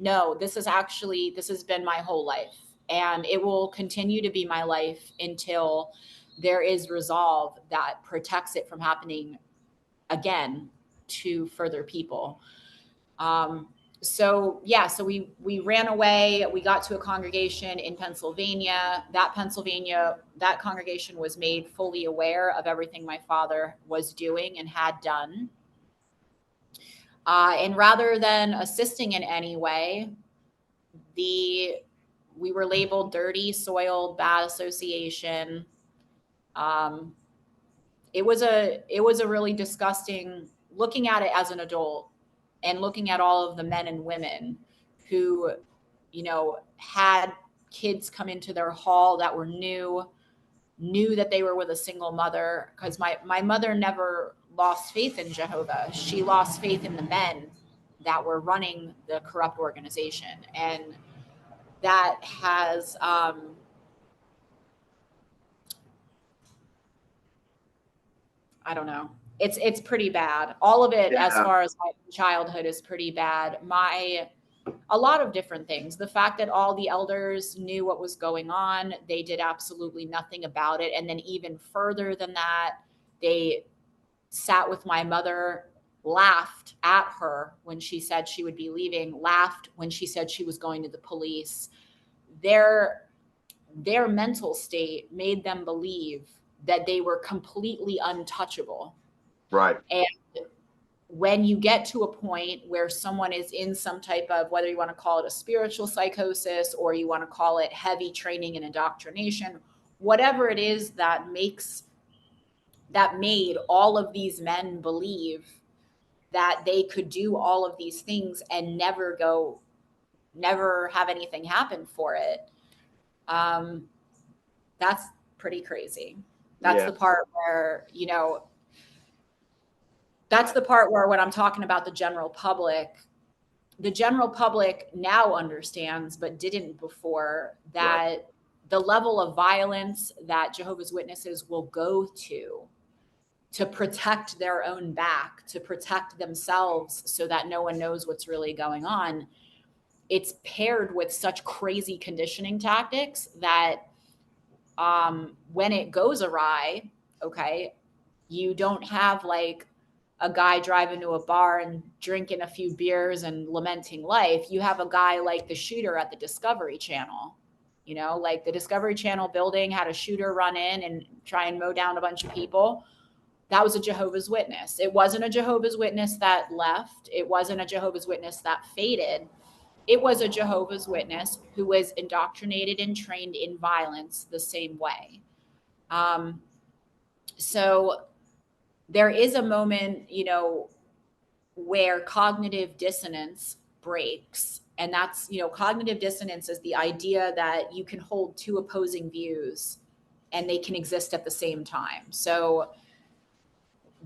No, this has been my whole life, and it will continue to be my life until there is resolve that protects it from happening again to further people. So we ran away. We got to a congregation in Pennsylvania. That congregation was made fully aware of everything my father was doing and had done. And rather than assisting in any way, we were labeled dirty, soiled, bad association. It was a really disgusting, looking at it as an adult and looking at all of the men and women who, had kids come into their hall that were knew that they were with a single mother, because my mother never lost faith in Jehovah. She lost faith in the men that were running the corrupt organization. And that has, I don't know. It's pretty bad. All of it, as far as my childhood, is pretty bad. A lot of different things. The fact that all the elders knew what was going on, they did absolutely nothing about it. And then even further than that, they sat with my mother, laughed at her when she said she would be leaving, laughed when she said she was going to the police. Their mental state made them believe that they were completely untouchable. Right. And when you get to a point where someone is in some type of, whether you want to call it a spiritual psychosis or you want to call it heavy training and indoctrination, whatever it is that made all of these men believe that they could do all of these things and never have anything happen for it. That's pretty crazy. That's Yeah. the part where, that's the part where when I'm talking about the general public now understands, but didn't before, that Right. the level of violence that Jehovah's Witnesses will go to protect their own back, to protect themselves so that no one knows what's really going on, it's paired with such crazy conditioning tactics that when it goes awry, okay, you don't have like a guy driving to a bar and drinking a few beers and lamenting life. You have a guy like the shooter at the Discovery Channel. Like the Discovery Channel building had a shooter run in and try and mow down a bunch of people. That was a Jehovah's Witness. It wasn't a Jehovah's Witness that left. It wasn't a Jehovah's Witness that faded. It was a Jehovah's Witness who was indoctrinated and trained in violence the same way. So there is a moment, where cognitive dissonance breaks. And that's, cognitive dissonance is the idea that you can hold two opposing views and they can exist at the same time. So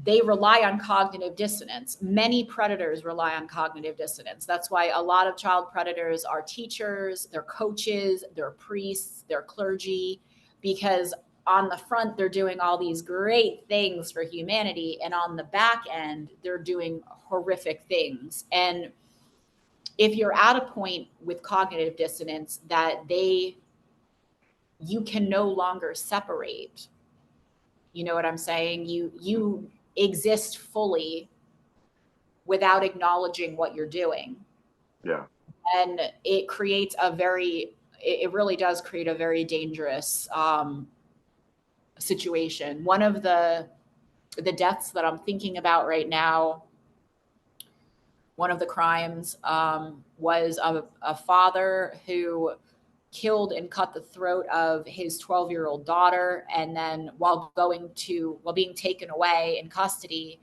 they rely on cognitive dissonance. Many predators rely on cognitive dissonance. That's why a lot of child predators are teachers, they're coaches, they're priests, they're clergy, because on the front, they're doing all these great things for humanity. And on the back end, they're doing horrific things. And if you're at a point with cognitive dissonance that you can no longer separate, you know what I'm saying? You exist fully without acknowledging what you're doing. Yeah. And it creates it really does create a very dangerous situation. One of the deaths that I'm thinking about right now, one of the crimes was a father who killed and cut the throat of his 12-year-old daughter. And then while being taken away in custody,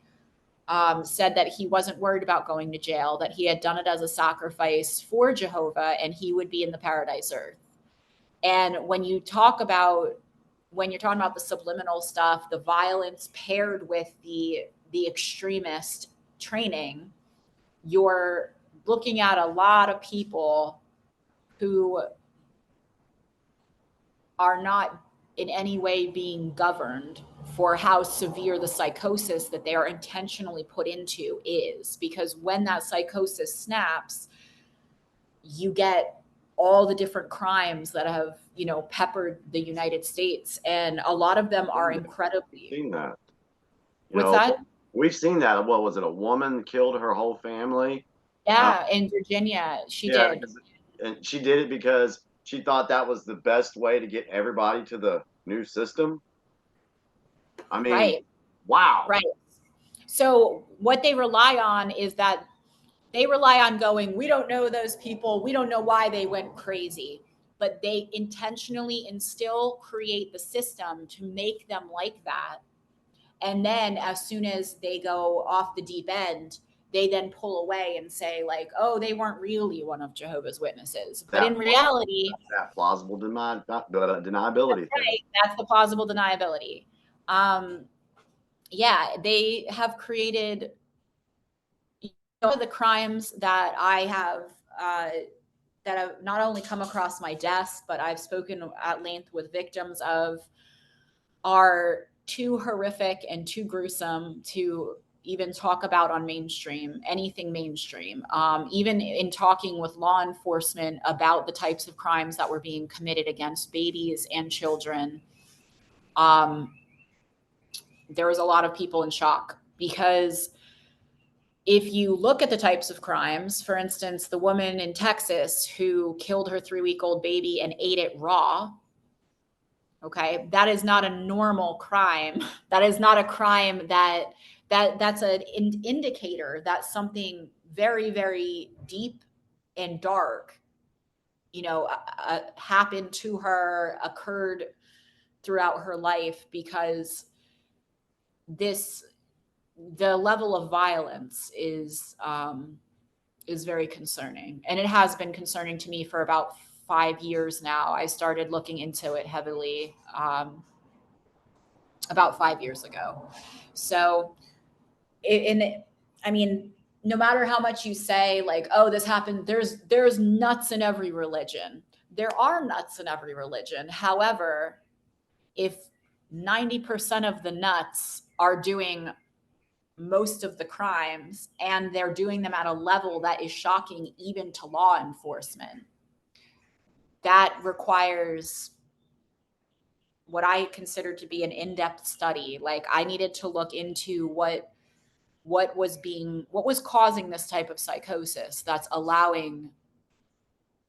said that he wasn't worried about going to jail, that he had done it as a sacrifice for Jehovah and he would be in the paradise earth. And when you're talking about the subliminal stuff, the violence paired with the extremist training, you're looking at a lot of people who are not in any way being governed for how severe the psychosis that they are intentionally put into is. Because when that psychosis snaps, you get all the different crimes that have, peppered the United States. And a lot of them are incredibly. We've seen that. What's that? We've seen that. What was it? A woman killed her whole family? Yeah, in Virginia, she did. And she did it because she thought that was the best way to get everybody to the new system. I mean, right. Wow. Right. So what they rely on is that they rely on going, we don't know those people. We don't know why they went crazy, but they intentionally create the system to make them like that. And then as soon as they go off the deep end, they then pull away and say like, oh, they weren't really one of Jehovah's Witnesses. But in reality, that plausible deniability. Right, that's the plausible deniability. Yeah, they have created the crimes that I have that have not only come across my desk, but I've spoken at length with victims of, are too horrific and too gruesome to even talk about on anything mainstream. Even in talking with law enforcement about the types of crimes that were being committed against babies and children, there was a lot of people in shock, because if you look at the types of crimes, for instance, the woman in Texas who killed her 3-week-old baby and ate it raw, Okay. That is not a normal crime. That is not a crime that's an indicator that something very, very deep and dark, happened to her, occurred throughout her life, because this, the level of violence is very concerning, and it has been concerning to me for about 5 years now. I started looking into it heavily about 5 years ago. So, I mean, no matter how much you say, like, oh, this happened, there's nuts in every religion. There are nuts in every religion. However, if 90% of the nuts are doing most of the crimes, and they're doing them at a level that is shocking even to law enforcement, that requires what I consider to be an in-depth study. Like, I needed to look into what was causing this type of psychosis that's allowing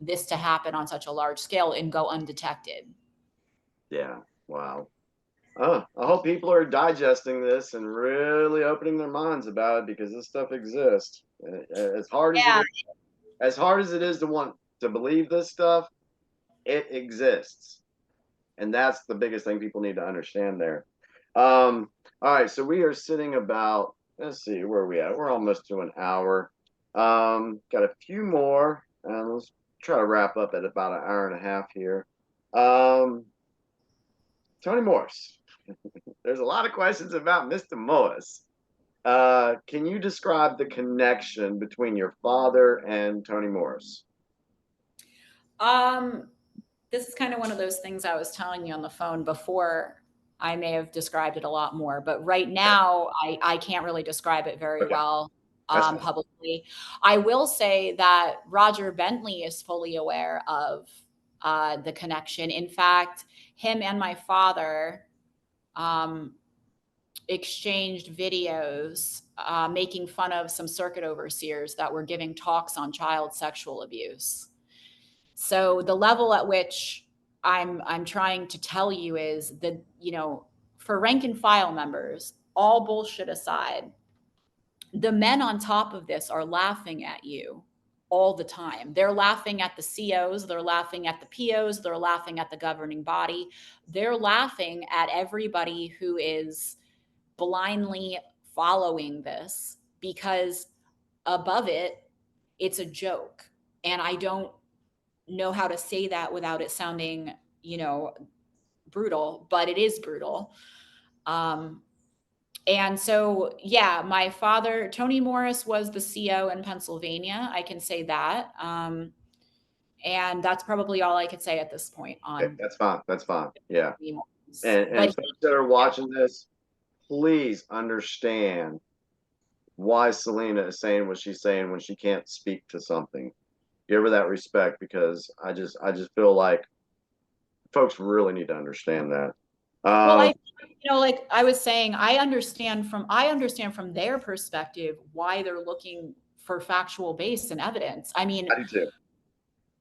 this to happen on such a large scale and go undetected. Yeah. Wow. I hope people are digesting this and really opening their minds about it, because this stuff exists. As hard as it Yeah. is, as hard as it is to want to believe this stuff, it exists, and that's the biggest thing people need to understand there. All right, so we are sitting about. Let's see, where are we at? We're almost to an hour. Got a few more, and let's try to wrap up at about an hour and a half here. Tony Morse. There's a lot of questions about Mr. Morris. Can you describe the connection between your father and Tony Morris? Um, this is kind of one of those things I was telling you on the phone before. I may have described it a lot more, but right now I can't really describe it very Okay, well that's fine. publicly. I will say that Roger Bentley is fully aware of the connection. In fact, him and my father um, exchanged videos making fun of some circuit overseers that were giving talks on child sexual abuse. So the level at which I'm trying to tell you is that, for rank and file members, all bullshit aside, the men on top of this are laughing at you all the time. They're laughing at the COs, they're laughing at the POs, they're laughing at the governing body. They're laughing at everybody who is blindly following this, because above it, it's a joke. And I don't know how to say that without it sounding, brutal, but it is brutal. Um, and so, yeah, my father, Tony Morris, was the CO in Pennsylvania. I can say that. And that's probably all I could say at this point Okay, on that's fine. That's fine. Yeah. Tony Morris. And But folks that are watching this, please understand why Salena is saying what she's saying when she can't speak to something. Give her that respect, because I just feel like folks really need to understand that. well, Um, like I was saying, I understand from their perspective why they're looking for factual base and evidence. I mean, I do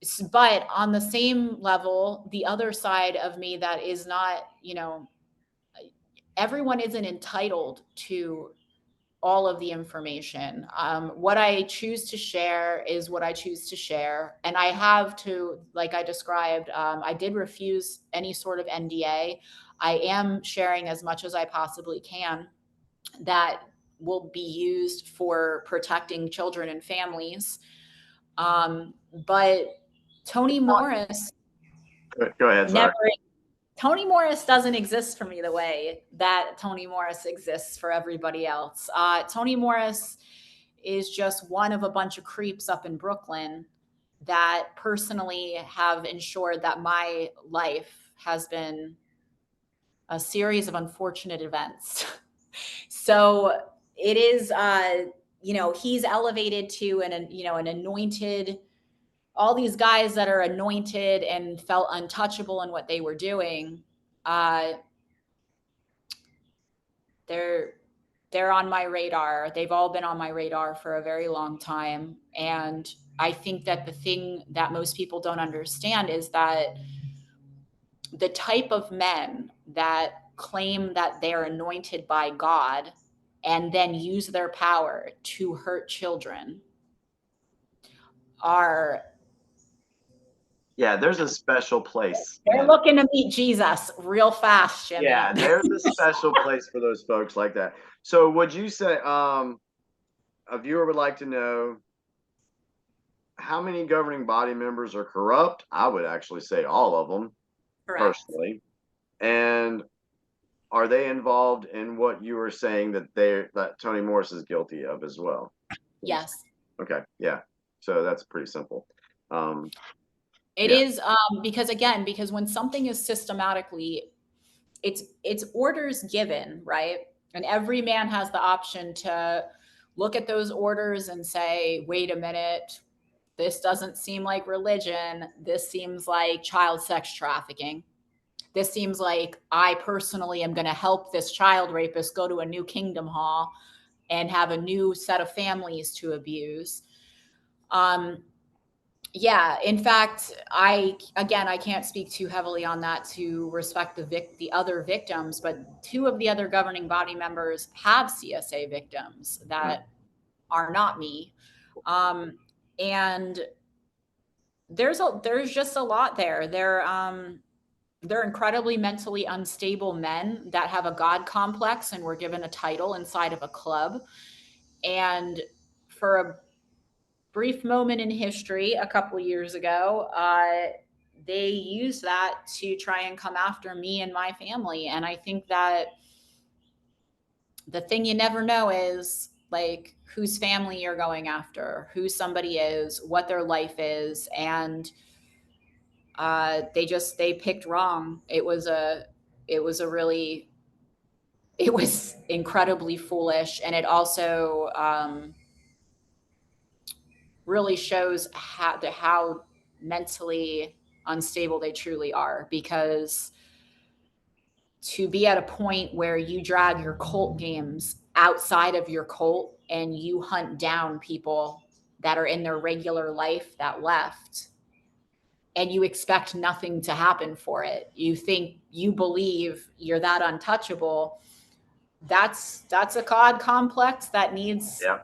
too. but on the same level, the other side of me that is not, everyone isn't entitled to all of the information. What I choose to share is what I choose to share. And I have to, like I described, I did refuse any sort of NDA. I am sharing as much as I possibly can that will be used for protecting children and families. But Tony Morris Go ahead. never Sorry. Tony Morris doesn't exist for me the way that Tony Morris exists for everybody else. Tony Morris is just one of a bunch of creeps up in Brooklyn that personally have ensured that my life has been a series of unfortunate events. So it is, he's elevated to an anointed, all these guys that are anointed and felt untouchable in what they were doing. Uh, they're they're on my radar. They've all been on my radar for a very long time. And I think that the thing that most people don't understand is that the type of men that claim that they're anointed by God and then use their power to hurt children are Yeah, there's a special place. they're looking to meet Jesus real fast, Jimmy. Yeah, there's a special place for those folks like that. So would you say a viewer would like to know how many governing body members are corrupt? I would actually say all of them. Correct. Personally. And are they involved in what you were saying that Tony Morris is guilty of as well? Yes. Okay. Yeah. So that's pretty simple. It is because when something is systematically, it's orders given, right? And every man has the option to look at those orders and say, wait a minute, this doesn't seem like religion. This seems like child sex trafficking. This seems like I personally am going to help this child rapist go to a new kingdom hall and have a new set of families to abuse. Yeah, in fact, I can't speak too heavily on that to respect the other victims, but two of the other governing body members have CSA victims that are not me. And there's just a lot there. They're incredibly mentally unstable men that have a God complex and were given a title inside of a club. And for a brief moment in history, a couple years ago, they used that to try and come after me and my family. And I think that the thing you never know is like whose family you're going after, who somebody is, what their life is. And they picked wrong. It was incredibly foolish. And it also really shows how mentally unstable they truly are, because to be at a point where you drag your cult games outside of your cult and you hunt down people that are in their regular life that left, and you expect nothing to happen for it. You believe you're that untouchable. That's a God complex that needs, yeah.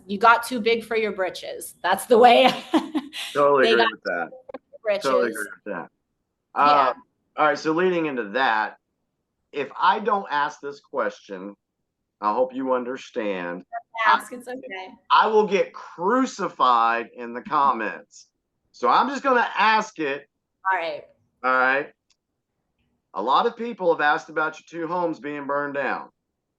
you got too big for your britches. That's the way Totally they agree got with that. britches. Totally agree with that. Yeah. All right. So leading into that, if I don't ask this question, I hope you understand. Ask, it's okay. I will get crucified in the comments. So I'm just going to ask it. All right. All right. A lot of people have asked about your two homes being burned down.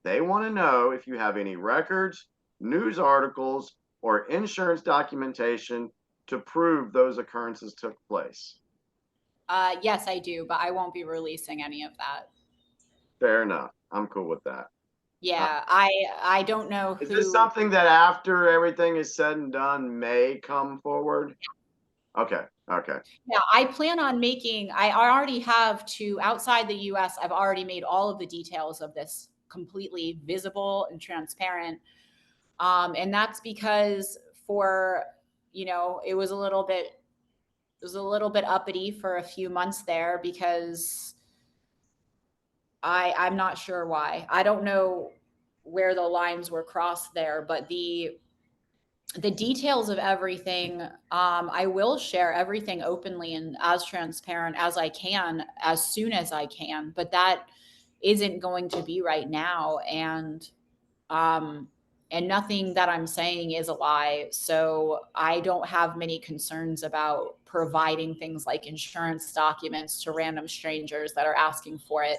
They want to know if you have any records, news articles, or insurance documentation to prove those occurrences took place. Yes, I do, but I won't be releasing any of that. Fair enough. I'm cool with that. Yeah, I don't know who. Is this something that after everything is said and done may come forward? Okay. Okay. Yeah, I plan on I already have outside the US, I've already made all of the details of this completely visible and transparent. And that's because it was a little bit uppity for a few months there, because I'm not sure why. I don't know where the lines were crossed there, but the details of everything, I will share everything openly and as transparent as I can as soon as I can, but that isn't going to be right now. And nothing that I'm saying is a lie. So I don't have many concerns about providing things like insurance documents to random strangers that are asking for it,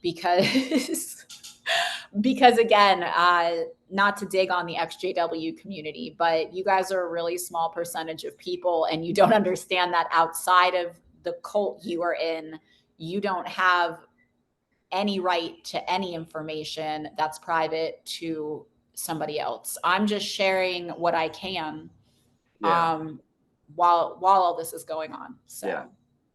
because because again, not to dig on the XJW community, but you guys are a really small percentage of people, and you don't understand that outside of the cult you are in, you don't have any right to any information that's private to somebody else. I'm just sharing what I can, while all this is going on. So. Yeah.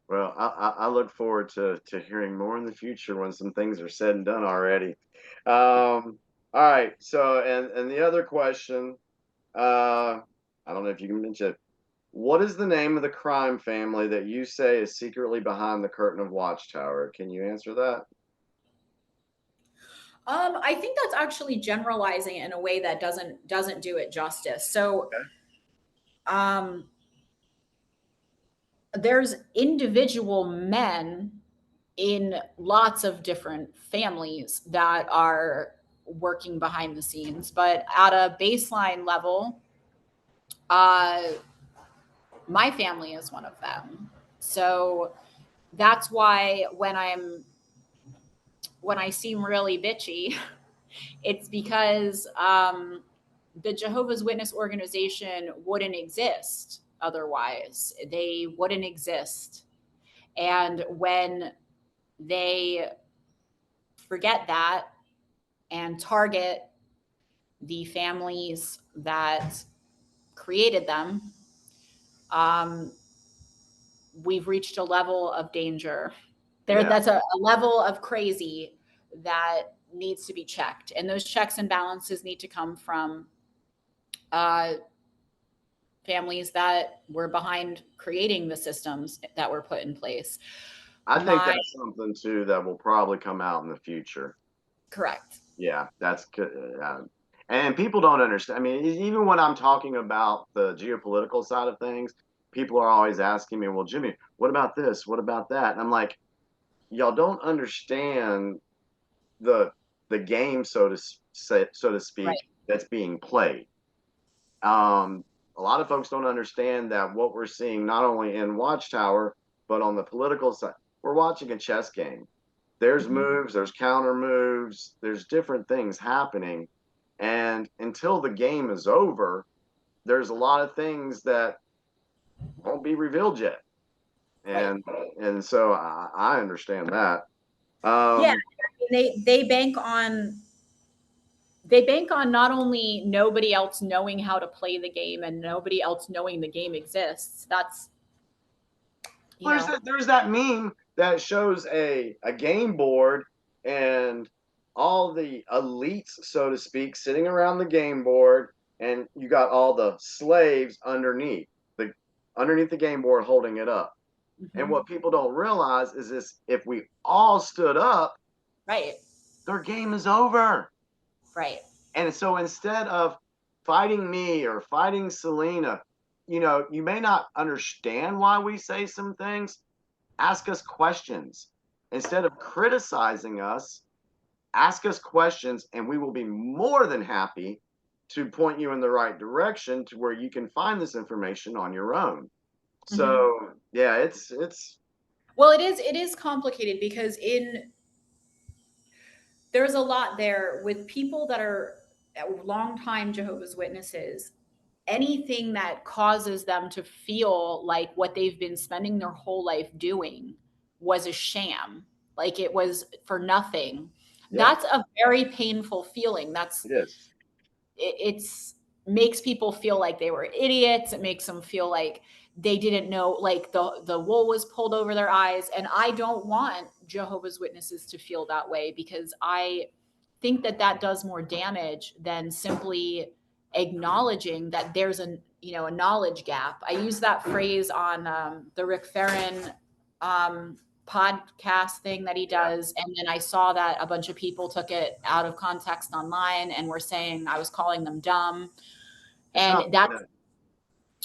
Well, I look forward to hearing more in the future when some things are said and done already. All right. So, and the other question, I don't know if you can mention it. What is the name of the crime family that you say is secretly behind the curtain of Watchtower? Can you answer that? I think that's actually generalizing in a way that doesn't do it justice. So, Okay. um, there's individual men in lots of different families that are working behind the scenes, but at a baseline level, uh, my family is one of them. So that's why when I seem really bitchy, it's because the Jehovah's Witness organization wouldn't exist otherwise. They wouldn't exist. And when they forget that and target the families that created them, um, we've reached a level of danger. Yeah. That's a level of crazy that needs to be checked. And those checks and balances need to come from uh, families that were behind creating the systems that were put in place. I think My that's something too that will probably come out in the future. correct. Yeah, that's good. And people don't understand. I mean, even when I'm talking about the geopolitical side of things, people are always asking me, "Well, Jimmy, what about this? What about that?" And I'm like, "Y'all don't understand the the game, so to speak, Right. that's being played." Um, a lot of folks don't understand that what we're seeing not only in Watchtower, but on the political side, we're watching a chess game. There's Mhm. moves, there's counter moves, there's different things happening. And until the game is over, there's a lot of things that won't be revealed yet. Right. And so I understand that. Yeah. Um, They bank on not only nobody else knowing how to play the game and nobody else knowing the game exists. That's you there's know that meme that shows a game board and all the elites, so to speak, sitting around the game board, and you got all the slaves the underneath the game board holding it up. And Mhm. what people don't realize is this: if we all stood up, Right. their game is over. Right. And so instead of fighting me or fighting Salena, you may not understand why we say some things. Ask us questions. Instead of criticizing us, ask us questions, and we will be more than happy to point you in the right direction to where you can find this information on your own. Mhm. So yeah, it's Well, it is complicated because in there's a lot there with people that are longtime Jehovah's Witnesses. Anything that causes them to feel like what they've been spending their whole life doing was a sham, like it was for nothing. yeah, That's a very painful feeling. it is. It's makes people feel like they were idiots. It makes them feel like they didn't know, like the wool was pulled over their eyes. And I don't want Jehovah's Witnesses to feel that way because I think that that does more damage than simply acknowledging that there's a knowledge gap. I use that phrase on the Rick Farron um, podcast thing that he Yeah, does. And then I saw that a bunch of people took it out of context online and were saying I was calling them dumb. it's not. And that's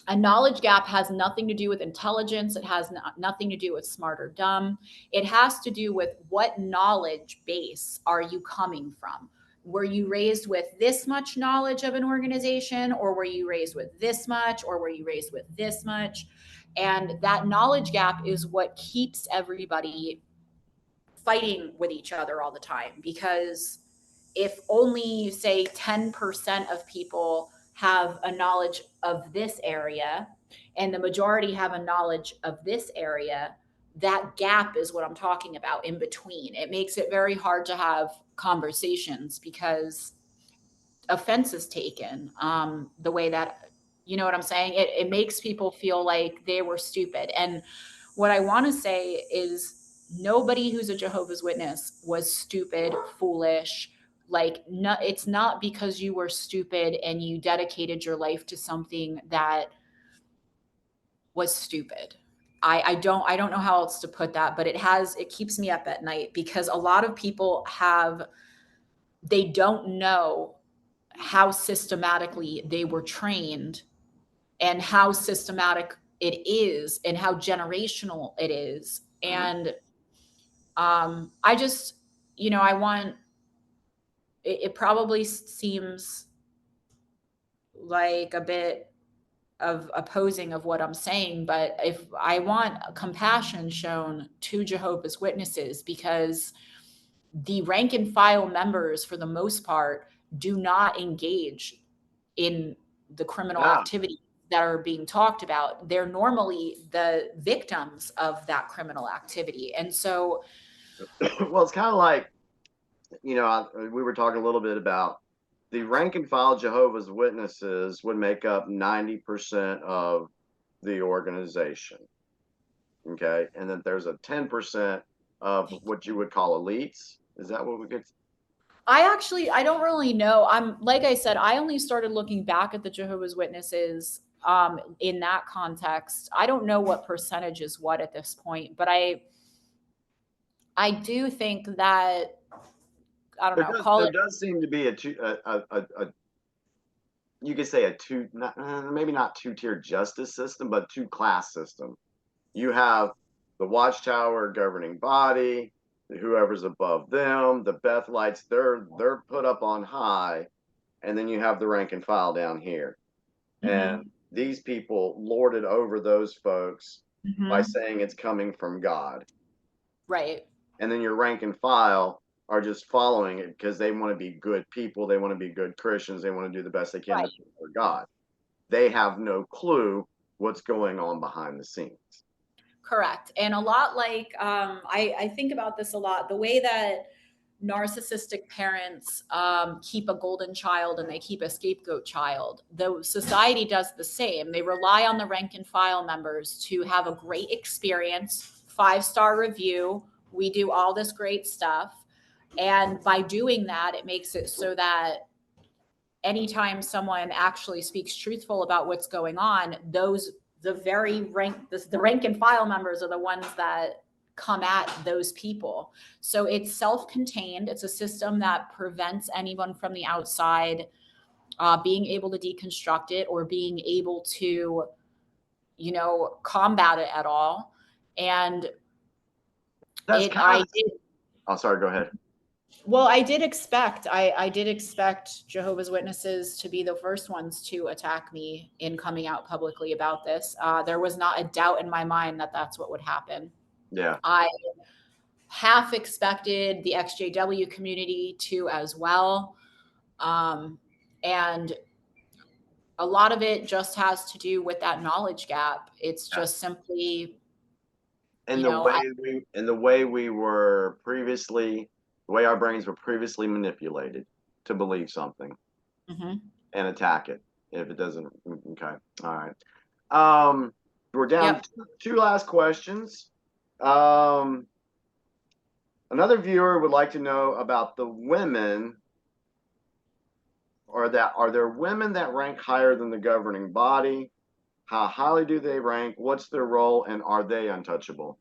a knowledge gap has nothing to do with intelligence. It has nothing to do with smart or dumb. It has to do with what knowledge base are you coming from? Were you raised with this much knowledge of an organization, or were you raised with this much, or were you raised with this much? And that knowledge gap is what keeps everybody fighting with each other all the time, because if only say 10% of people have a knowledge of this area and the majority have a knowledge of this area, that gap is what I'm talking about in between. It makes it very hard to have conversations because offense is taken the way that, you know what I'm saying? It makes people feel like they were stupid. And what I want to say is nobody who's a Jehovah's Witness was stupid, foolish. Like, no, it's not because you were stupid and you dedicated your life to something that was stupid. I don't know how else to put that, but it keeps me up at night because a lot of people they don't know how systematically they were trained and how systematic it is and how generational it is. And I just, I want it probably seems like a bit of opposing of what I'm saying, but if I want compassion shown to Jehovah's Witnesses, because the rank and file members, for the most part, do not engage in the criminal Yeah. activity that are being talked about. They're normally the victims of that criminal activity. And so, Well, it's kind of like, we were talking a little bit about the rank and file Jehovah's Witnesses would make up 90% of the organization. Okay. And then there's a 10% of what you would call elites. Is that what we could? I don't really know. Like I said, I only started looking back at the Jehovah's Witnesses in that context. I don't know what percentage is what at this point, but I do think that, I don't know, call There it. does seem to be you could say maybe not two-tier justice system, but two-class system. You have the watchtower governing body, whoever's above them, the Bethlites, they're put up on high, and then you have the rank and file down here. And these people lord it over those folks by saying it's coming from God. Right. And then your rank and file are just following it because they want to be good people. They want to be good Christians. They want to do the best they can Right. for God. They have no clue what's going on behind the scenes. Correct. And a lot like, I think about this a lot, the way that narcissistic parents keep a golden child and they keep a scapegoat child. The society does the same. They rely on the rank and file members to have a great experience, 5-star review. We do all this great stuff. And by doing that, it makes it so that anytime someone actually speaks truthful about what's going on, the rank and file members are the ones that come at those people. So it's self-contained. It's a system that prevents anyone from the outside being able to deconstruct it or being able to, combat it at all. And That's it, kind I of. did. Oh, sorry. Go ahead. Well, I did expect Jehovah's Witnesses to be the first ones to attack me in coming out publicly about this. There was not a doubt in my mind that that's what would happen. Yeah. I half expected the XJW community to as well. And a lot of it just has to do with that knowledge gap. It's just simply, And the way we were previously, the way our brains were previously manipulated to believe something and attack it if it doesn't. Okay. All right. We're down yep. two last questions. Another viewer would like to know about the women, or that are there women that rank higher than the governing body? How highly do they rank? What's their role, and are they untouchable?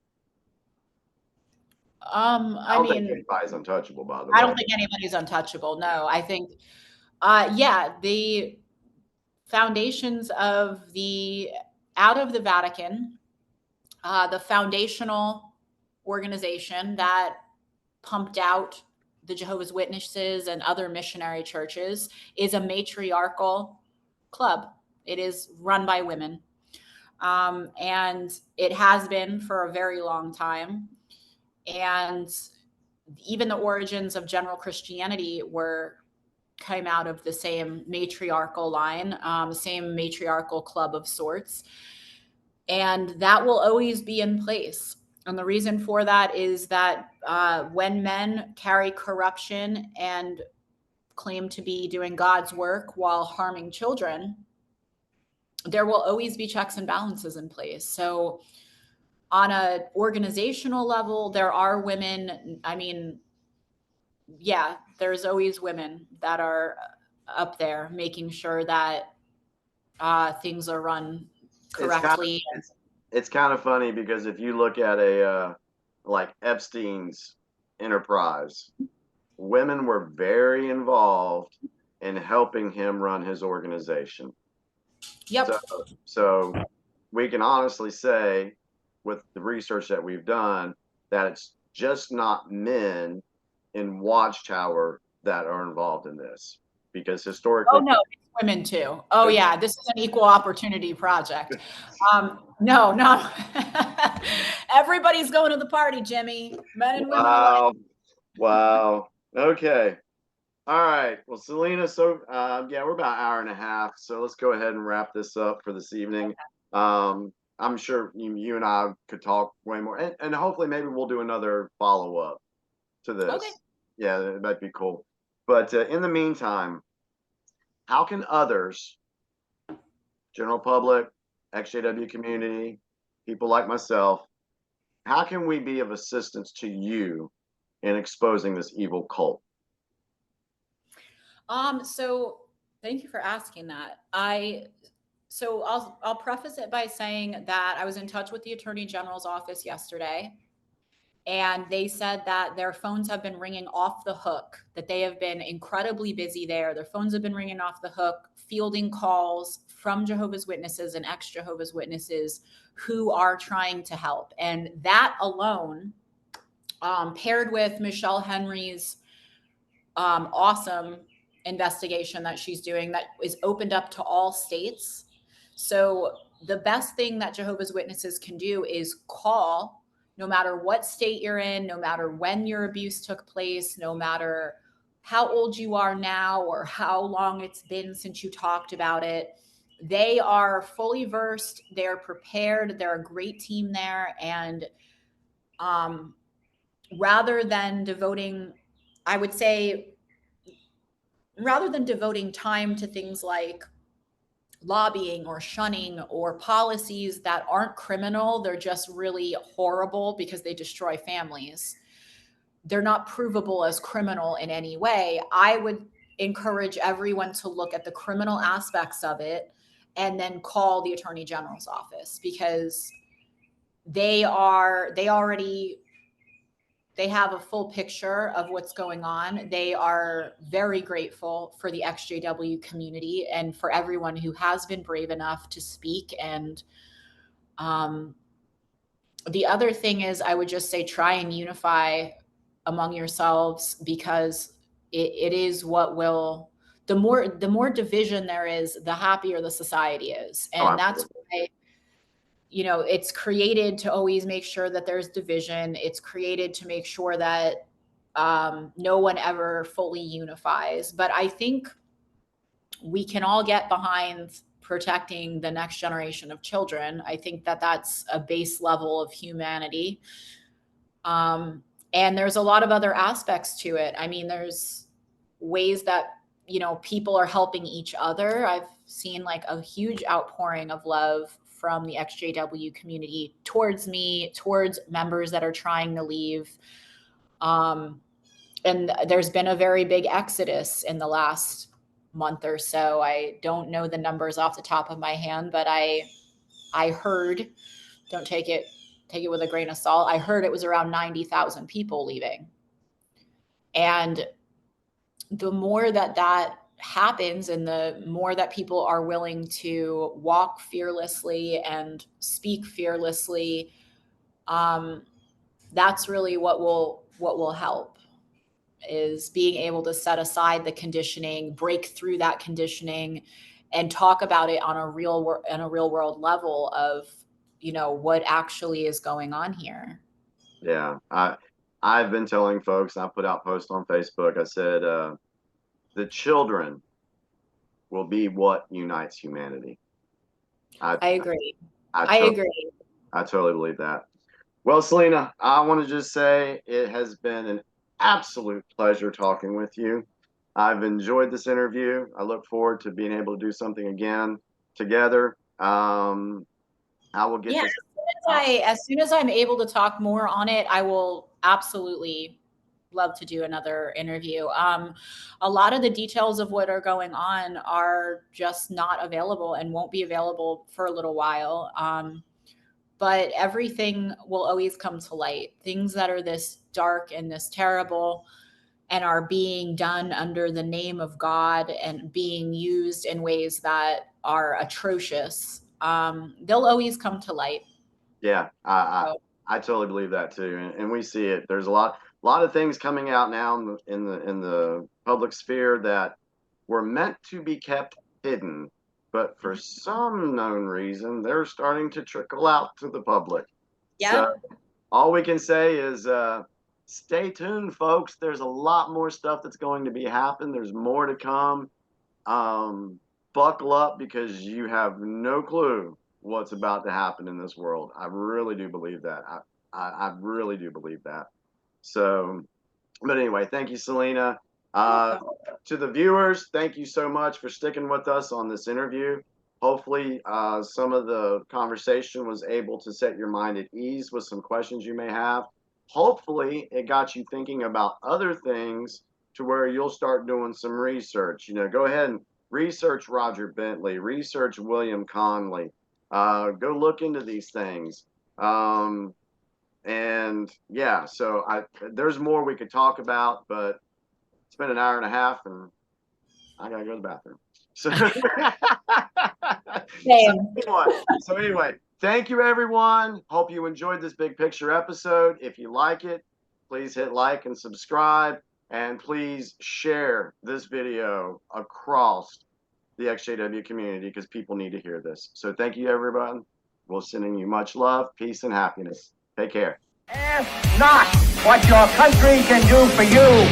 I don't think anybody's untouchable, by the way. I don't think anybody's untouchable. No, I think, the foundations of out of the Vatican, the foundational organization that pumped out the Jehovah's Witnesses and other missionary churches is a matriarchal club. It is run by women. And it has been for a very long time. And even the origins of general Christianity came out of the same matriarchal line, same matriarchal club of sorts. And that will always be in place. And the reason for that is that when men carry corruption and claim to be doing God's work while harming children, there will always be checks and balances in place. So on an organizational level, there are women. I mean, yeah, there's always women that are up there making sure that things are run correctly. It's kind of funny because if you look at a like Epstein's enterprise, women were very involved in helping him run his organization. Yep. So we can honestly say, with the research that we've done, that it's just not men in Watchtower that are involved in this, because historically, Oh no, it's women too. Oh yeah, this is an equal opportunity project. No, no. Everybody's going to the party, Jimmy. Men and women alike. Wow. Okay. All right. Well, Salena, so yeah, we're about an hour and a half, so let's go ahead and wrap this up for this evening. I'm sure you and I could talk way more, and hopefully maybe we'll do another follow up to this. Okay. Yeah, that might be cool. But in the meantime, how can others, general public, XJW community, people like myself, how can we be of assistance to you in exposing this evil cult? So thank you for asking that. So I'll preface it by saying that I was in touch with the Attorney General's office yesterday, and they said that their phones have been ringing off the hook, that they have been incredibly busy there. Their phones have been ringing off the hook, fielding calls from Jehovah's Witnesses and ex-Jehovah's Witnesses who are trying to help. And that alone, paired with Michelle Henry's awesome investigation that she's doing that is opened up to all states. So the best thing that Jehovah's Witnesses can do is call, no matter what state you're in, no matter when your abuse took place, no matter how old you are now or how long it's been since you talked about it. They are fully versed, they're prepared, they're a great team there. And rather than devoting, I would say, rather than devoting time to things like lobbying or shunning or policies that aren't criminal, they're just really horrible because they destroy families. They're not provable as criminal in any way. I would encourage everyone to look at the criminal aspects of it and then call the Attorney General's office, because they have a full picture of what's going on. They are very grateful for the XJW community and for everyone who has been brave enough to speak. And the other thing is, I would just say, try and unify among yourselves, because it is what will, the more division there is, the happier the society is. And that's why, it's created to always make sure that there's division. It's created to make sure that no one ever fully unifies. But I think we can all get behind protecting the next generation of children. I think that that's a base level of humanity. And there's a lot of other aspects to it. I mean, there's ways that, people are helping each other. I've seen like a huge outpouring of love from the XJW community towards me, towards members that are trying to leave. And there's been a very big exodus in the last month or so. I don't know the numbers off the top of my hand, but I heard, don't take it with a grain of salt, I heard it was around 90,000 people leaving. And the more that happens, and the more that people are willing to walk fearlessly and speak fearlessly, that's really what will help, is being able to set aside the conditioning, break through that conditioning, and talk about it on a real world level of, what actually is going on here. Yeah, I've been telling folks, I put out posts on Facebook. I said, the children will be what unites humanity. I agree. I agree. I totally believe that. Well, Salena, I want to just say it has been an absolute pleasure talking with you. I've enjoyed this interview. I look forward to being able to do something again together. I will get this. As soon as I'm able to talk more on it, I will absolutely love to do another interview. A lot of the details of what are going on are just not available and won't be available for a little while. But everything will always come to light. Things that are this dark and this terrible and are being done under the name of God and being used in ways that are atrocious, they'll always come to light. Yeah, I totally believe that too, and we see it. There's a lot of things coming out now in the public sphere that were meant to be kept hidden, but for some known reason, they're starting to trickle out to the public. Yeah. So all we can say is stay tuned, folks. There's a lot more stuff that's going to be happening. There's more to come. Buckle up, because you have no clue what's about to happen in this world. I really do believe that. I really do believe that. So, but anyway, thank you, Salena. To the viewers, thank you so much for sticking with us on this interview. Hopefully, some of the conversation was able to set your mind at ease with some questions you may have. Hopefully, it got you thinking about other things to where you'll start doing some research. Go ahead and research Roger Bentley, research William Conley. Go look into these things. And yeah, so there's more we could talk about, but it's been an hour and a half and I gotta go to the bathroom. So anyway, thank you, everyone. Hope you enjoyed this big picture episode. If you like it, please hit like and subscribe, and please share this video across the XJW community, because people need to hear this. So thank you, everyone. We're sending you much love, peace, and happiness. Take care. Ask not what your country can do for you.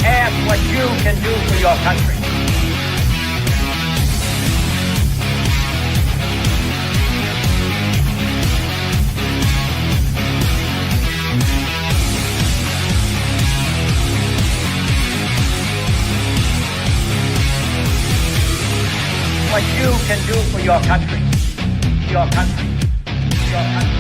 Ask what you can do for your country. What you can do for your country. Your country. Your country.